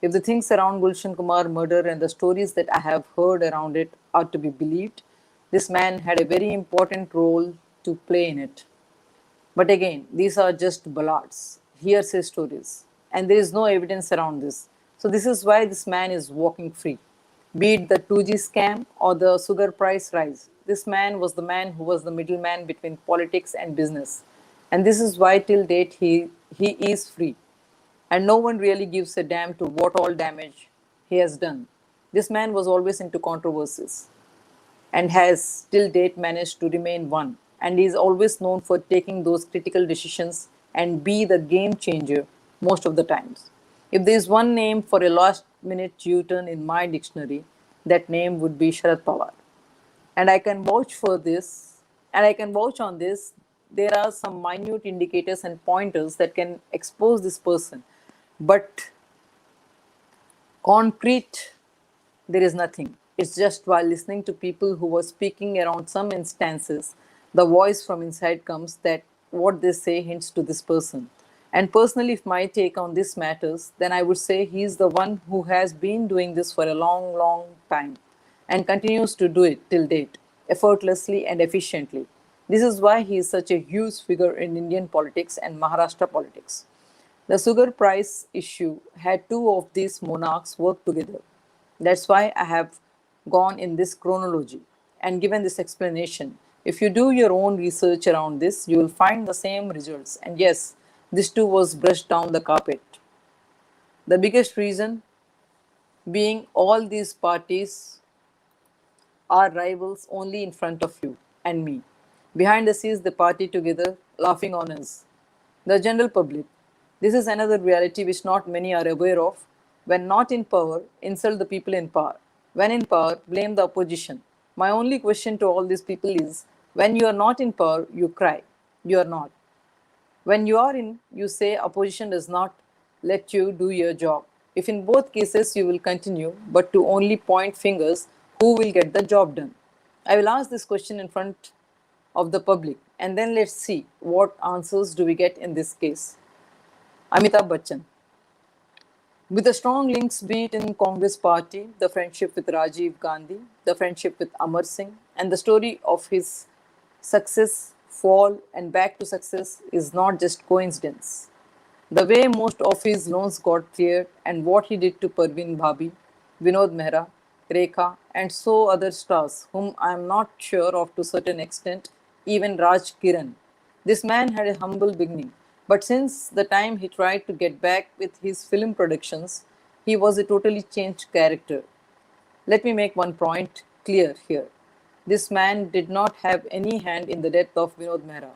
if the things around Gulshan Kumar murder and the stories that I have heard around it are to be believed, this man had a very important role to play in it. But again, these are just ballads, hearsay stories, and there is no evidence around this. So, this is why this man is walking free. Be it the 2G scam or the sugar price rise, this man was the man who was the middleman between politics and business. And this is why, till date, he is free. And no one really gives a damn to what all damage he has done. This man was always into controversies and has till date managed to remain one. And he is always known for taking those critical decisions and be the game changer most of the times. If there is one name for a last minute U turn in my dictionary, that name would be Sharad Pawar. And I can vouch for this, and I can vouch on this. There are some minute indicators and pointers that can expose this person, but concrete, there is nothing. It's just while listening to people who were speaking around some instances, the voice from inside comes that what they say hints to this person. And personally, if my take on this matters, then I would say he is the one who has been doing this for a long, long time and continues to do it till date, effortlessly and efficiently. This is why he is such a huge figure in Indian politics and Maharashtra politics. The sugar price issue had two of these monarchs work together. That's why I have gone in this chronology and given this explanation. If you do your own research around this, you will find the same results. And yes, this too was brushed down the carpet. The biggest reason being all these parties are rivals only in front of you and me. Behind the scenes, they party together, laughing on us. The general public. This is another reality which not many are aware of. When not in power, insult the people in power. When in power, blame the opposition. My only question to all these people is when you are not in power, you cry. You are not. When you are in, you say opposition does not let you do your job. If in both cases you will continue, but to only point fingers, who will get the job done? I will ask this question in front of the public and then let's see what answers do we get in this case. Amitabh Bachchan. With the strong links, be it in Congress party, the friendship with Rajiv Gandhi, the friendship with Amar Singh, and the story of his success, fall, and back to success is not just coincidence. The way most of his loans got cleared and what he did to Parveen Bhabhi, Vinod Mehra, Rekha, and so other stars whom I am not sure of to a certain extent, even Raj Kiran. This man had a humble beginning, but since the time he tried to get back with his film productions, he was a totally changed character. Let me make one point clear here. This man did not have any hand in the death of Vinod Mehra.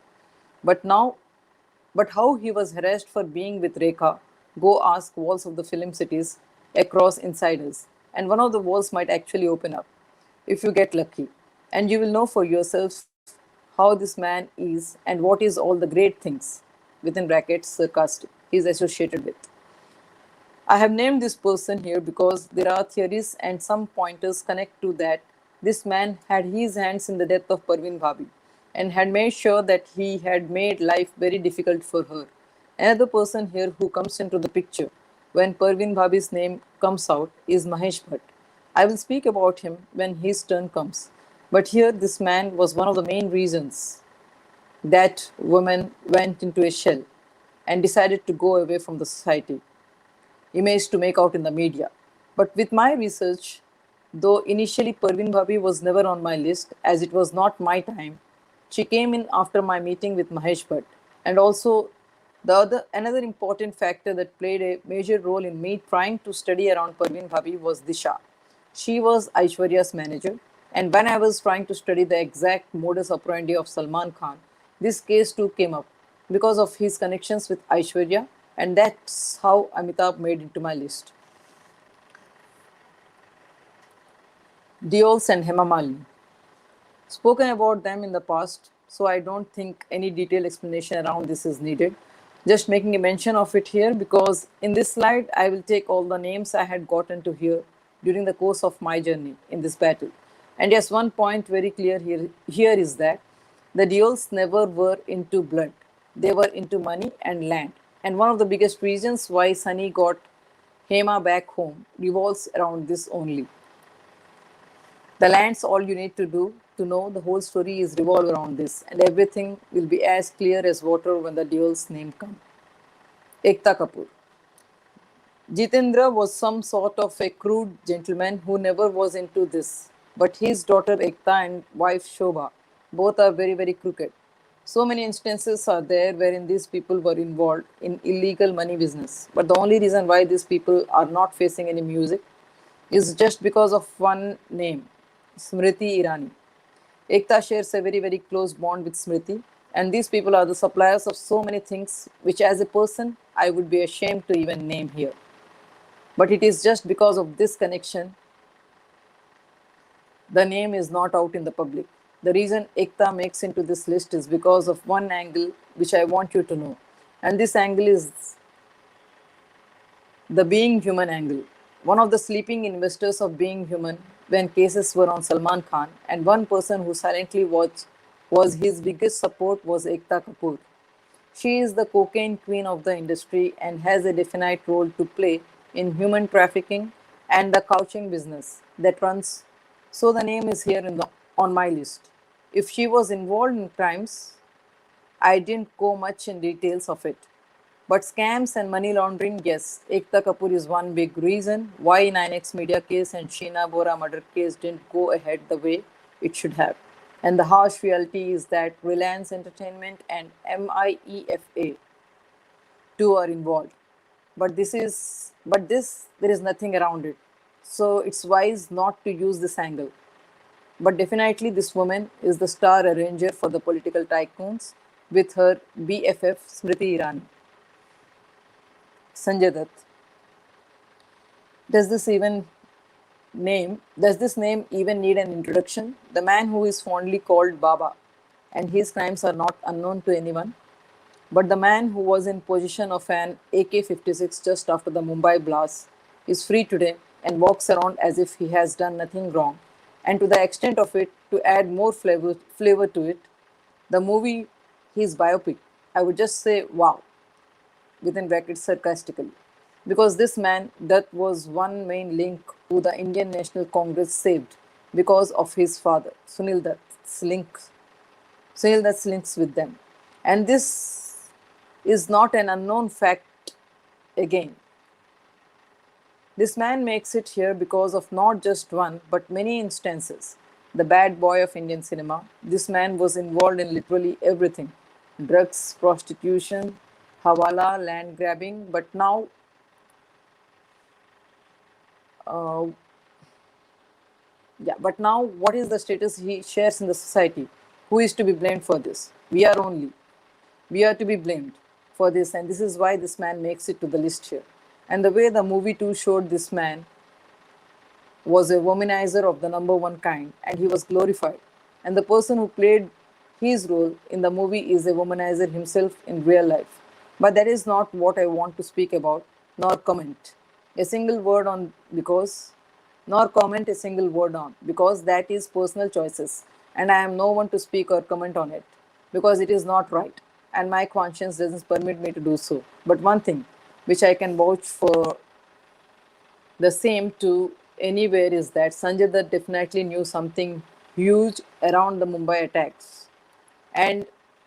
But now, but how he was harassed for being with Rekha, go ask walls of the film cities across insiders. And one of the walls might actually open up if you get lucky. And you will know for yourselves how this man is and what is all the great things, within brackets, sarcastic, he is associated with. I have named this person here because there are theories and some pointers connect to that this man had his hands in the death of Parveen Bhabhi and had made sure that he had made life very difficult for her. Another person here who comes into the picture when Parveen Bhabhi's name comes out is Mahesh Bhatt. I will speak about him when his turn comes. But here, this man was one of the main reasons that woman went into a shell and decided to go away from the society image to make out in the media. But with my research, though initially Parveen Bhabhi was never on my list as it was not my time, she came in after my meeting with Mahesh Bhatt. And also, another important factor that played a major role in me trying to study around Parveen Bhabhi was Disha. She was Aishwarya's manager, and when I was trying to study the exact modus operandi of Salman Khan, this case too came up because of his connections with Aishwarya, and that's how Amitabh made into my list. Deols and Hema Malini. Spoken about them in the past, so I don't think any detailed explanation around this is needed. Just making a mention of it here because in this slide I will take all the names I had gotten to hear during the course of my journey in this battle. And yes, one point very clear here is that the Deols never were into blood. They were into money and land. And one of the biggest reasons why Sunny got Hema back home revolves around this only. The land's all you need to do to know the whole story is revolve around this, and everything will be as clear as water when the Deol's name comes. Ekta Kapoor. Jitendra was some sort of a crude gentleman who never was into this, but his daughter Ekta and wife Shobha both are very, very crooked. So many instances are there wherein these people were involved in illegal money business. But the only reason why these people are not facing any music is just because of one name, Smriti Irani. Ekta shares a very, very close bond with Smriti, and these people are the suppliers of so many things which, as a person, I would be ashamed to even name here. But it is just because of this connection, the name is not out in the public. The reason Ekta makes into this list is because of one angle which I want you to know. And this angle is the being human angle. One of the sleeping investors of being human when cases were on Salman Khan, and one person who silently watched was his biggest support was Ekta Kapoor. She is the cocaine queen of the industry and has a definite role to play in human trafficking and the couching business that runs. So the name is here on my list. If she was involved in crimes, I didn't go much in details of it. But scams and money laundering, yes, Ekta Kapoor is one big reason why 9X media case and Sheena Bora murder case didn't go ahead the way it should have. And the harsh reality is that Reliance Entertainment and MIEFA too are involved. But there is nothing around it. So it's wise not to use this angle. But definitely, this woman is the star arranger for the political tycoons with her BFF Smriti Irani. Sanjay Dutt. Does this even does this name even need an introduction? The man who is fondly called Baba, and his crimes are not unknown to anyone. But the man who was in possession of an AK-56 just after the Mumbai blast is free today and walks around as if he has done nothing wrong. And to the extent of it, to add more flavor to it, the movie, his biopic, I would just say wow, within brackets sarcastically. Because this man, that was one main link who the Indian National Congress saved because of his father, Sunil Dutt's links with them. And this is not an unknown fact again. This man makes it here because of not just one, but many instances. The bad boy of Indian cinema, this man was involved in literally everything: drugs, prostitution, hawala, land grabbing. Uh, but now, what is the status he shares in the society? Who is to be blamed for this? We are only. We are to be blamed for this, and this is why this man makes it to the list here. And the way the movie too showed this man was a womanizer of the number one kind, and he was glorified. And the person who played his role in the movie is a womanizer himself in real life. But that is not what I want to speak about, nor comment a single word on because, nor comment a single word on, because that is personal choices, and I am no one to speak or comment on it, because it is not right, and my conscience doesn't permit me to do so. But one thing which I can vouch for the same to anywhere is that Sanjay Dutt definitely knew something huge around the Mumbai attacks, and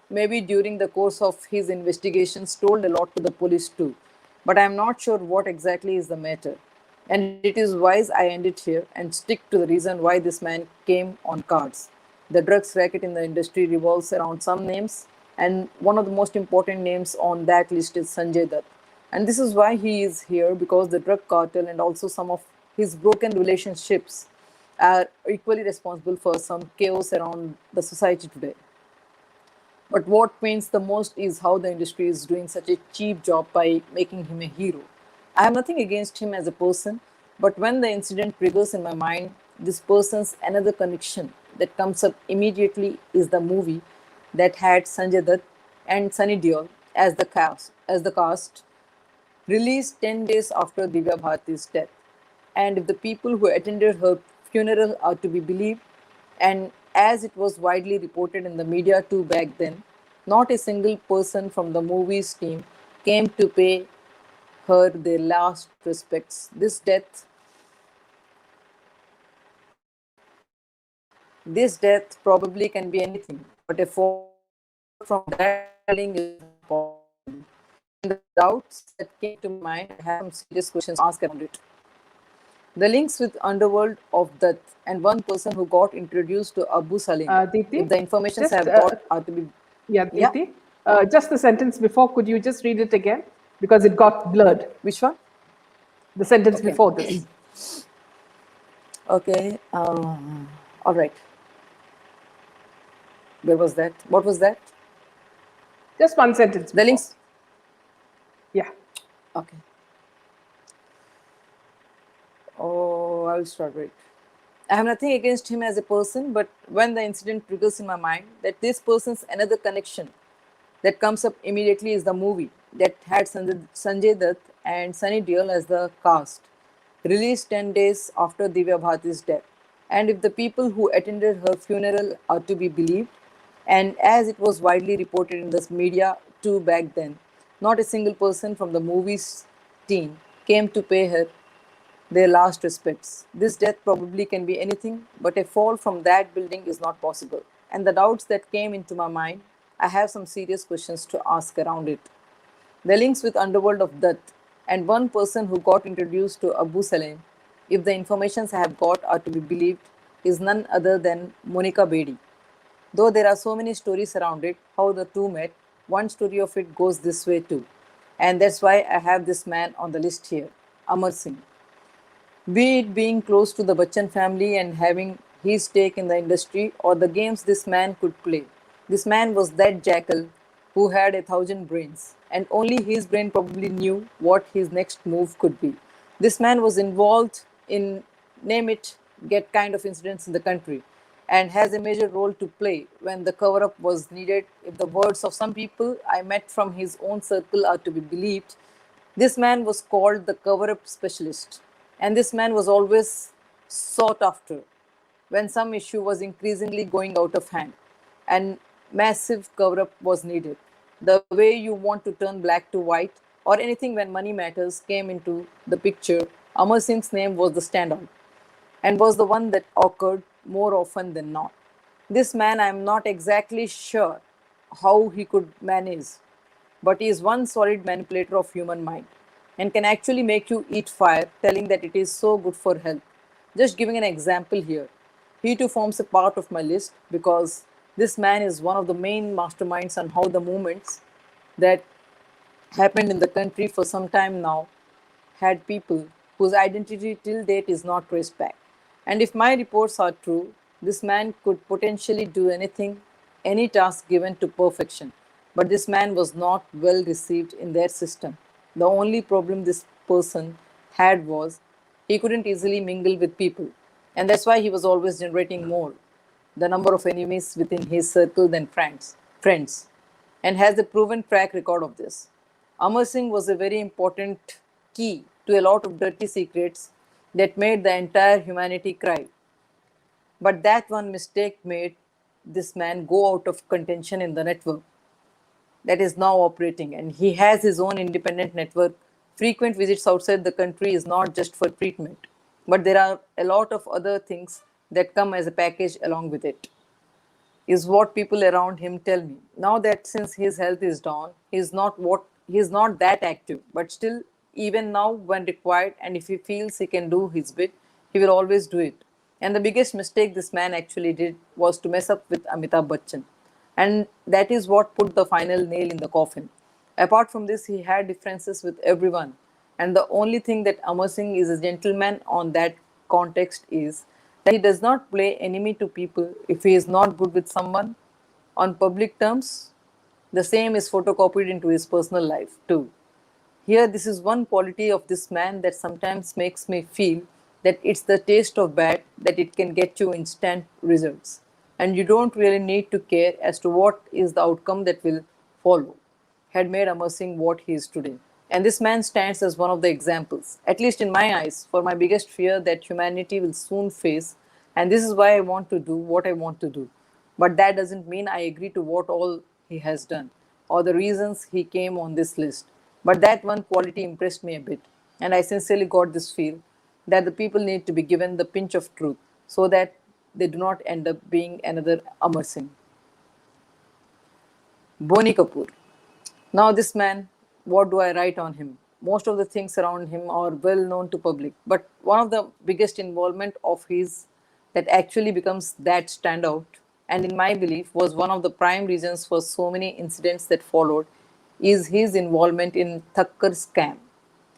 maybe during the course of his investigations told a lot to the police too. But I am not sure what exactly is the matter. And it is wise I end it here and stick to the reason why this man came on cards. The drugs racket in the industry revolves around some names, and one of the most important names on that list is Sanjay Dutt. And this is why he is here, because the drug cartel and also some of his broken relationships are equally responsible for some chaos around the society today. But what pains the most is how the industry is doing such a cheap job by making him a hero. I have nothing against him as a person, but when the incident triggers in my mind, this person's another connection that comes up immediately is the movie that had Sanjay Dutt and Sunny Deol as the cast, released 10 days after Divya Bharati's death. And if the people who attended her funeral are to be believed, and as it was widely reported in the media too back then, not a single person from the movie's team came to pay her their last respects. This death probably can be anything, but a fall from that building is not possible. And the doubts that came to my mind, I have some serious questions to ask around it. The links with underworld of Dutt and one person who got introduced to Abu Salim. If Deepti, the informations I just have got are to be, yeah, yeah, Deepti, just the sentence before. Could you just read it again because it got blurred? which one? The sentence Okay, before this. okay, all right. Where was that? What was that? Just one sentence The before. links. Yeah. Okay. Oh, I'll start with. I have nothing against him as a person, but when the incident triggers in my mind that this person's another connection that comes up immediately is the movie that had Sanjay Dutt and Sunny Deol as the cast, released 10 days after Divya Bharati's death. And if the people who attended her funeral are to be believed, and as it was widely reported in the media too back then, not a single person from the movie's team came to pay her their last respects. This death probably can be anything, but a fall from that building is not possible. And the doubts that came into my mind, I have some serious questions to ask around it. The links with underworld of Dutt and one person who got introduced to Abu Salim, if the informations I have got are to be believed, is none other than Monica Bedi. Though there are so many stories around it, how the two met, one story of it goes this way too. And that's why I have this man on the list here, Amar Singh. Be it being close to the Bachchan family and having his stake in the industry, or the games this man could play. This man was that jackal who had 1,000 brains, and only his brain probably knew what his next move could be. This man was involved in name it, get kind of incidents in the country and has a major role to play when the cover up was needed. If the words of some people I met from his own circle are to be believed, this man was called the cover up specialist. And this man was always sought after when some issue was increasingly going out of hand and massive cover up was needed. The way you want to turn black to white or anything when money matters came into the picture, Amar Singh's name was the standout and was the one that occurred more often than not. This man, I am not exactly sure how he could manage, but he is one solid manipulator of human mind and can actually make you eat fire, telling that it is so good for health. Just giving an example here. He too forms a part of my list because this man is one of the main masterminds on how the movements that happened in the country for some time now had people whose identity till date is not traced back. And if my reports are true, this man could potentially do anything, any task given to perfection. But this man was not well received in their system. The only problem this person had was he couldn't easily mingle with people. And that's why he was always generating more the number of enemies within his circle than friends, and has a proven track record of this. Amar Singh was a very important key to a lot of dirty secrets that made the entire humanity cry. But that one mistake made this man go out of contention in the network that is now operating, and he has his own independent network. Frequent visits outside the country is not just for treatment, but there are a lot of other things that come as a package along with it, is what people around him tell me. Now that since his health is down, he's not that active, but still, even now when required, and if he feels he can do his bit, he will always do it. And the biggest mistake this man actually did was to mess up with Amitabh Bachchan. And that is what put the final nail in the coffin. Apart from this, he had differences with everyone. And the only thing that Amar Singh is a gentleman on that context is that he does not play enemy to people if he is not good with someone on public terms. The same is photocopied into his personal life too. Here, this is one quality of this man that sometimes makes me feel that it's the taste of bad that it can get you instant results. And you don't really need to care as to what is the outcome that will follow, had made Amar Singh what he is today. And this man stands as one of the examples, at least in my eyes, for my biggest fear that humanity will soon face. And this is why I want to do what I want to do. But that doesn't mean I agree to what all he has done or the reasons he came on this list. But that one quality impressed me a bit. And I sincerely got this feel that the people need to be given the pinch of truth so that they do not end up being another Amar Singh. Boni Kapoor. Now, this man, what do I write on him? Most of the things around him are well known to public, but one of the biggest involvement of his that actually becomes that standout, and in my belief was one of the prime reasons for so many incidents that followed, is his involvement in Thakkar scam.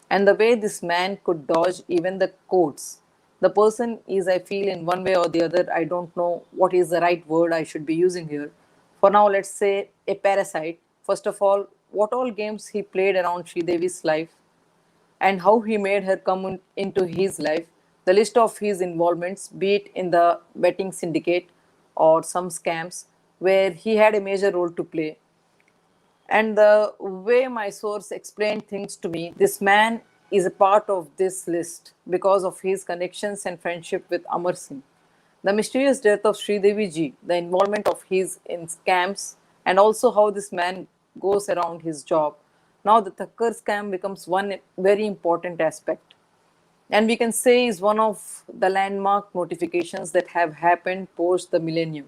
And the way this man could dodge even the courts. The person is, I feel, in one way or the other, I don't know what is the right word I should be using here. For now, let's say a parasite. First of all, what all games he played around Devi's life and how he made her come into his life. The list of his involvements, be it in the betting syndicate or some scams where he had a major role to play, and the way my source explained things to me, this man is a part of this list because of his connections and friendship with Amar Singh. The mysterious death of Sridevi ji, the involvement of his in scams, and also how this man goes around his job. Now, the Thakkar scam becomes one very important aspect. And we can say is one of the landmark notifications that have happened post the millennium.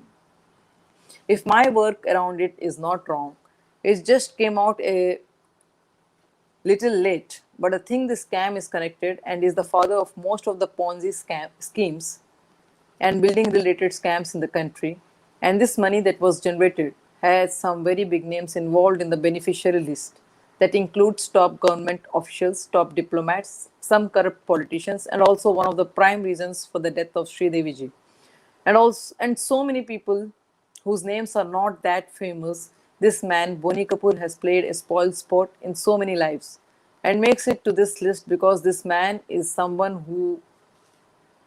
If my work around it is not wrong, it just came out a little late. But I think the scam is connected and is the father of most of the Ponzi schemes and building related scams in the country. And this money that was generated has some very big names involved in the beneficiary list that includes top government officials, top diplomats, some corrupt politicians, and also one of the prime reasons for the death of Sridevi ji. And so many people whose names are not that famous. This man, Boni Kapoor, has played a spoil sport in so many lives. and makes it to this list because this man is someone who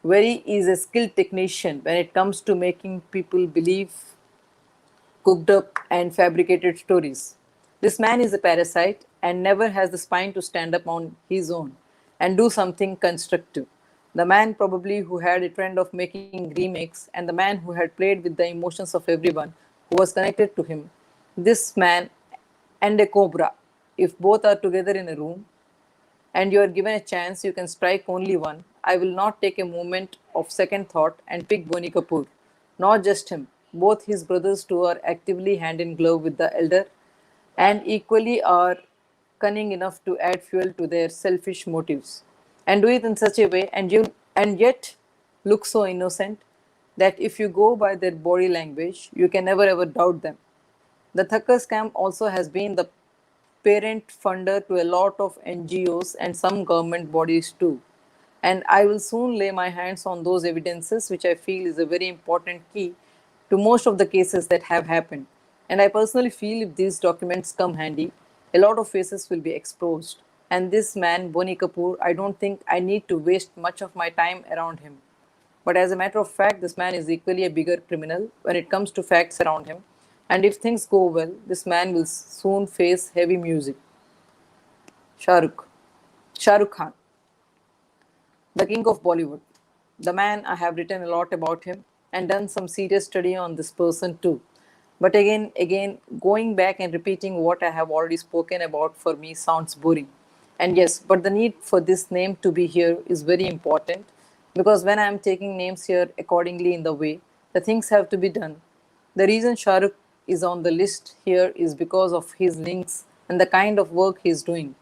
very is a skilled technician when it comes to making people believe cooked up and fabricated stories. This man is a parasite and never has the spine to stand up on his own and do something constructive. The man probably who had a trend of making remakes and the man who had played with the emotions of everyone who was connected to him. This man and a cobra, if both are together in a room, and you are given a chance, you can strike only one. I will not take a moment of second thought and pick Boni Kapoor. Not just him, both his brothers too are actively hand in glove with the elder and equally are cunning enough to add fuel to their selfish motives and do it in such a way and yet look so innocent that if you go by their body language, you can never ever doubt them. The Thakkar scam also has been the parent funder to a lot of NGOs and some government bodies too. And I will soon lay my hands on those evidences, which I feel is a very important key to most of the cases that have happened. And I personally feel if these documents come handy, a lot of faces will be exposed. And this man, Boni Kapoor, I don't think I need to waste much of my time around him. But as a matter of fact, this man is equally a bigger criminal when it comes to facts around him. And if things go well, this man will soon face heavy music. Shahrukh. Shahrukh Khan, the king of Bollywood. The man, I have written a lot about him and done some serious study on this person too. But again, going back and repeating what I have already spoken about for me sounds boring. And yes, but the need for this name to be here is very important because when I am taking names here accordingly in the way, the things have to be done. The reason Shahrukh is on the list here is because of his links and the kind of work he is doing.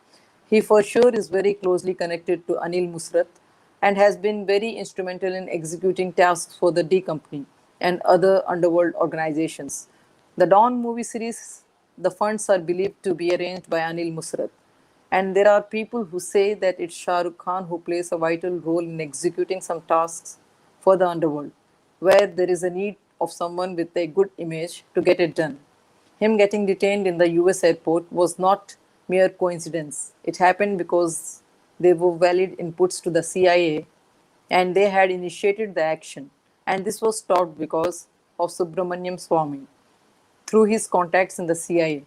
He for sure is very closely connected to Anil Musrat and has been very instrumental in executing tasks for the D Company and other underworld organizations. The Dawn movie series, the funds are believed to be arranged by Anil Musrat. And there are people who say that it's Shah Rukh Khan who plays a vital role in executing some tasks for the underworld, where there is a need of someone with a good image to get it done. Him getting detained in the US airport was not mere coincidence. It happened because they were valid inputs to the CIA and they had initiated the action. And this was stopped because of Subramaniam Swamy through his contacts in the CIA.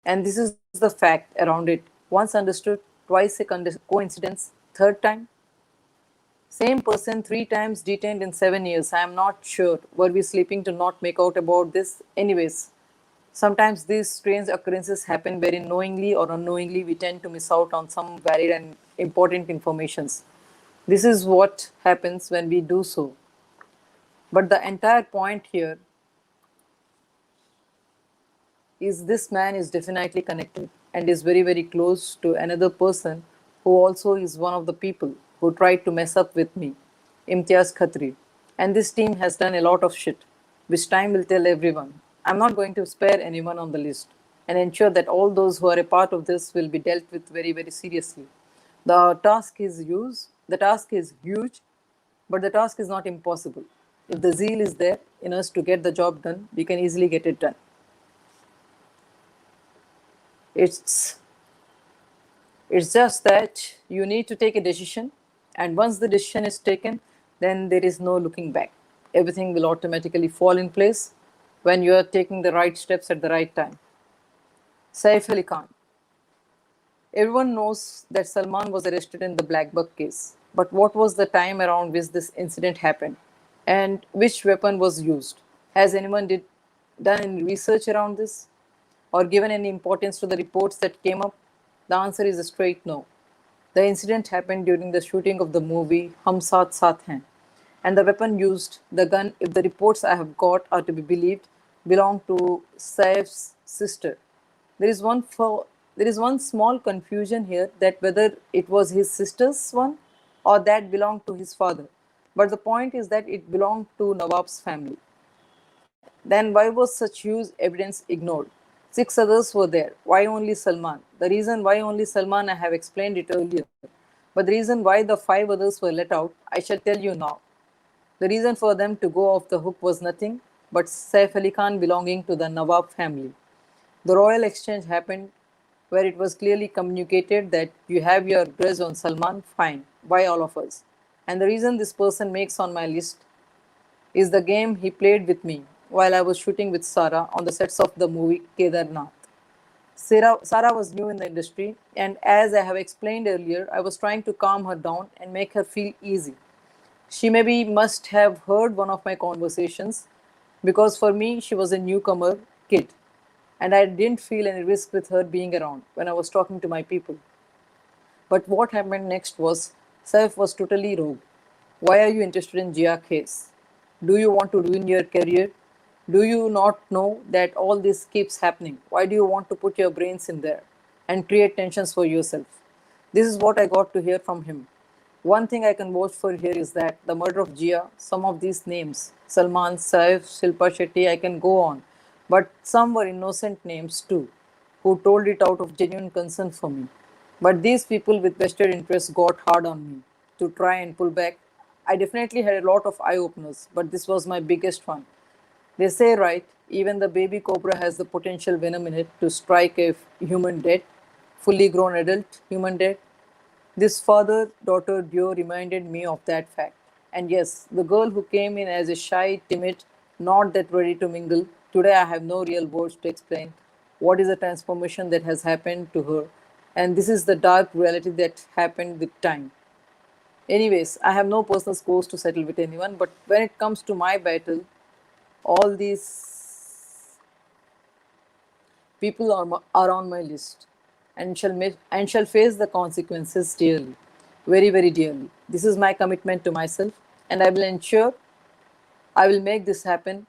And this is the fact around it. Once understood, twice a coincidence, third time, same person three times detained in 7 years. I am not sure. Were we sleeping to not make out about this? Anyways, sometimes these strange occurrences happen wherein knowingly or unknowingly we tend to miss out on some valid and important informations. This is what happens when we do so. But the entire point here is this man is definitely connected and is very, very close to another person who also is one of the people who tried to mess up with me, Imtiaz Khatri. And this team has done a lot of shit, which time will tell everyone. I'm not going to spare anyone on the list and ensure that all those who are a part of this will be dealt with very, very seriously. The task is huge, but the task is not impossible. If the zeal is there in us to get the job done, we can easily get it done. It's it's just that you need to take a decision, and once the decision is taken, then there is no looking back. Everything will automatically fall in place when you are taking the right steps at the right time. Saif Ali Khan. Everyone knows that Salman was arrested in the Black Buck case. But what was the time around which this incident happened? And which weapon was used? Has anyone done any research around this? Or given any importance to the reports that came up? The answer is a straight no. The incident happened during the shooting of the movie Hum Saath Saath Hain. And the weapon used, the gun, if the reports I have got are to be believed, belonged to Saif's sister. There is one for there is one small confusion here that whether it was his sister's one or that belonged to his father. But the point is that it belonged to Nawab's family. Then why was such huge evidence ignored? Six others were there. Why only Salman? The reason why only Salman, I have explained it earlier. But the reason why the five others were let out, I shall tell you now. The reason for them to go off the hook was nothing but Saif Ali Khan belonging to the Nawab family. The royal exchange happened where it was clearly communicated that you have your grudge on Salman, fine, why all of us? And the reason this person makes on my list is the game he played with me while I was shooting with Sarah on the sets of the movie Kedarnath. Sarah was new in the industry, and as I have explained earlier, I was trying to calm her down and make her feel easy. She maybe must have heard one of my conversations because for me, she was a newcomer kid, and I didn't feel any risk with her being around when I was talking to my people. But what happened next was Saif was totally rogue. Why are you interested in Jia case? Do you want to ruin your career? Do you not know that all this keeps happening? Why do you want to put your brains in there and create tensions for yourself? This is what I got to hear from him. One thing I can vouch for here is that the murder of Jia, some of these names, Salman, Saif, Shilpa Shetty, I can go on, but some were innocent names too, who told it out of genuine concern for me. But these people with vested interests got hard on me to try and pull back. I definitely had a lot of eye openers, but this was my biggest one. They say, right, even the baby cobra has the potential venom in it to strike a human dead, fully grown adult human dead. This father daughter duo reminded me of that fact. And yes, the girl who came in as a shy, timid, not that ready to mingle, today I have no real words to explain what is the transformation that has happened to her. And this is the dark reality that happened with time. Anyways, I have no personal scores to settle with anyone, but when it comes to my battle, all these people are on my list and shall face the consequences dearly, very, very dearly. This is my commitment to myself, and I will ensure I will make this happen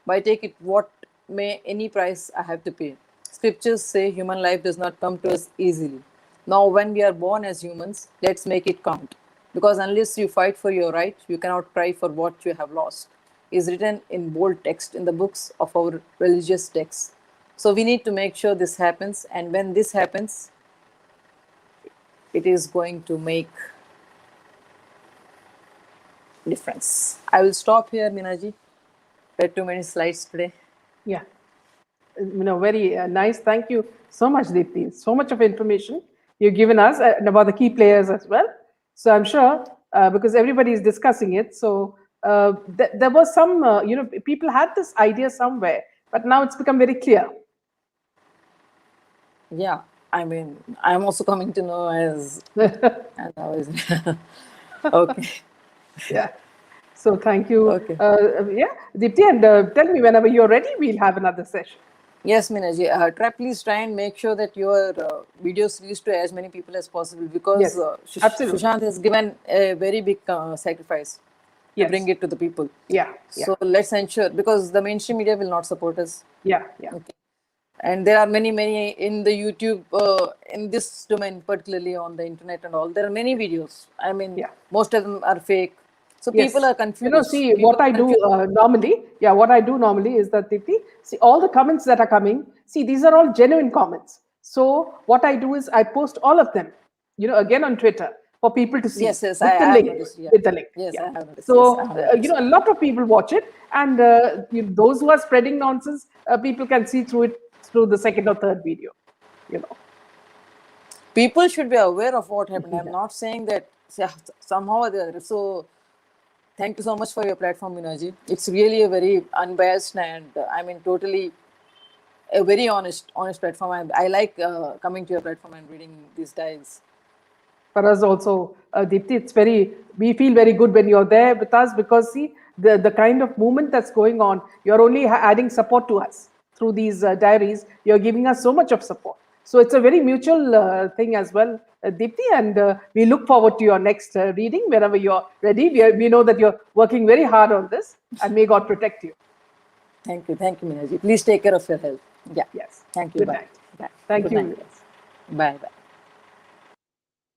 by take it what may any price I have to pay. Scriptures say human life does not come to us easily. Now, when we are born as humans, let's make it count. Because unless you fight for your right, you cannot cry for what you have lost. Is written in bold text in the books of our religious texts. So we need to make sure this happens, and when this happens, it is going to make difference. I will stop here, Minaji. Read too many slides today. Yeah. Very nice. Thank you so much, Deepti. So much of information you've given us and about the key players as well. So I'm sure because everybody is discussing it, so there was some, people had this idea somewhere, but now it's become very clear. Yeah, I mean, I'm also coming to know as always. Okay. Yeah. So thank you. Okay. Yeah, Deepti, and tell me whenever you're ready, we'll have another session. Yes, Minaji. Please try and make sure that your videos reach to as many people as possible because Yes, absolutely. Sushant has given a very big sacrifice to Yes. bring it to the people. Yeah. So let's ensure because the mainstream media will not support us. Yeah. Okay. And there are many in the YouTube in this domain, particularly on the internet and all. There are many videos. I mean, most of them are fake. So people are confused. See, what I do normally, what I do normally is that, Deepti, see, all the comments that are coming, see, these are all genuine comments. So what I do is I post all of them, again on Twitter for people to see. Yes, with the link. With the link. Yes, I have noticed. So, a lot of people watch it, and those who are spreading nonsense, people can see through it through the second or third video, People should be aware of what happened. I'm not saying that somehow or the other. So, thank you so much for your platform, Minaji. It's really a very unbiased and totally a very honest platform. I like coming to your platform and reading these diaries. For us also, Deepti, we feel very good when you're there with us because see the kind of movement that's going on, you're only adding support to us through these diaries. You're giving us so much of support. So it's a very mutual thing as well, Deepti, and we look forward to your next reading whenever you're ready. We know that you're working very hard on this, and may God protect you. Thank you, Minaji. Please take care of your health. Yeah. Yes. Thank you. Good Bye. night. Bye. Thank Good you. Night. Bye.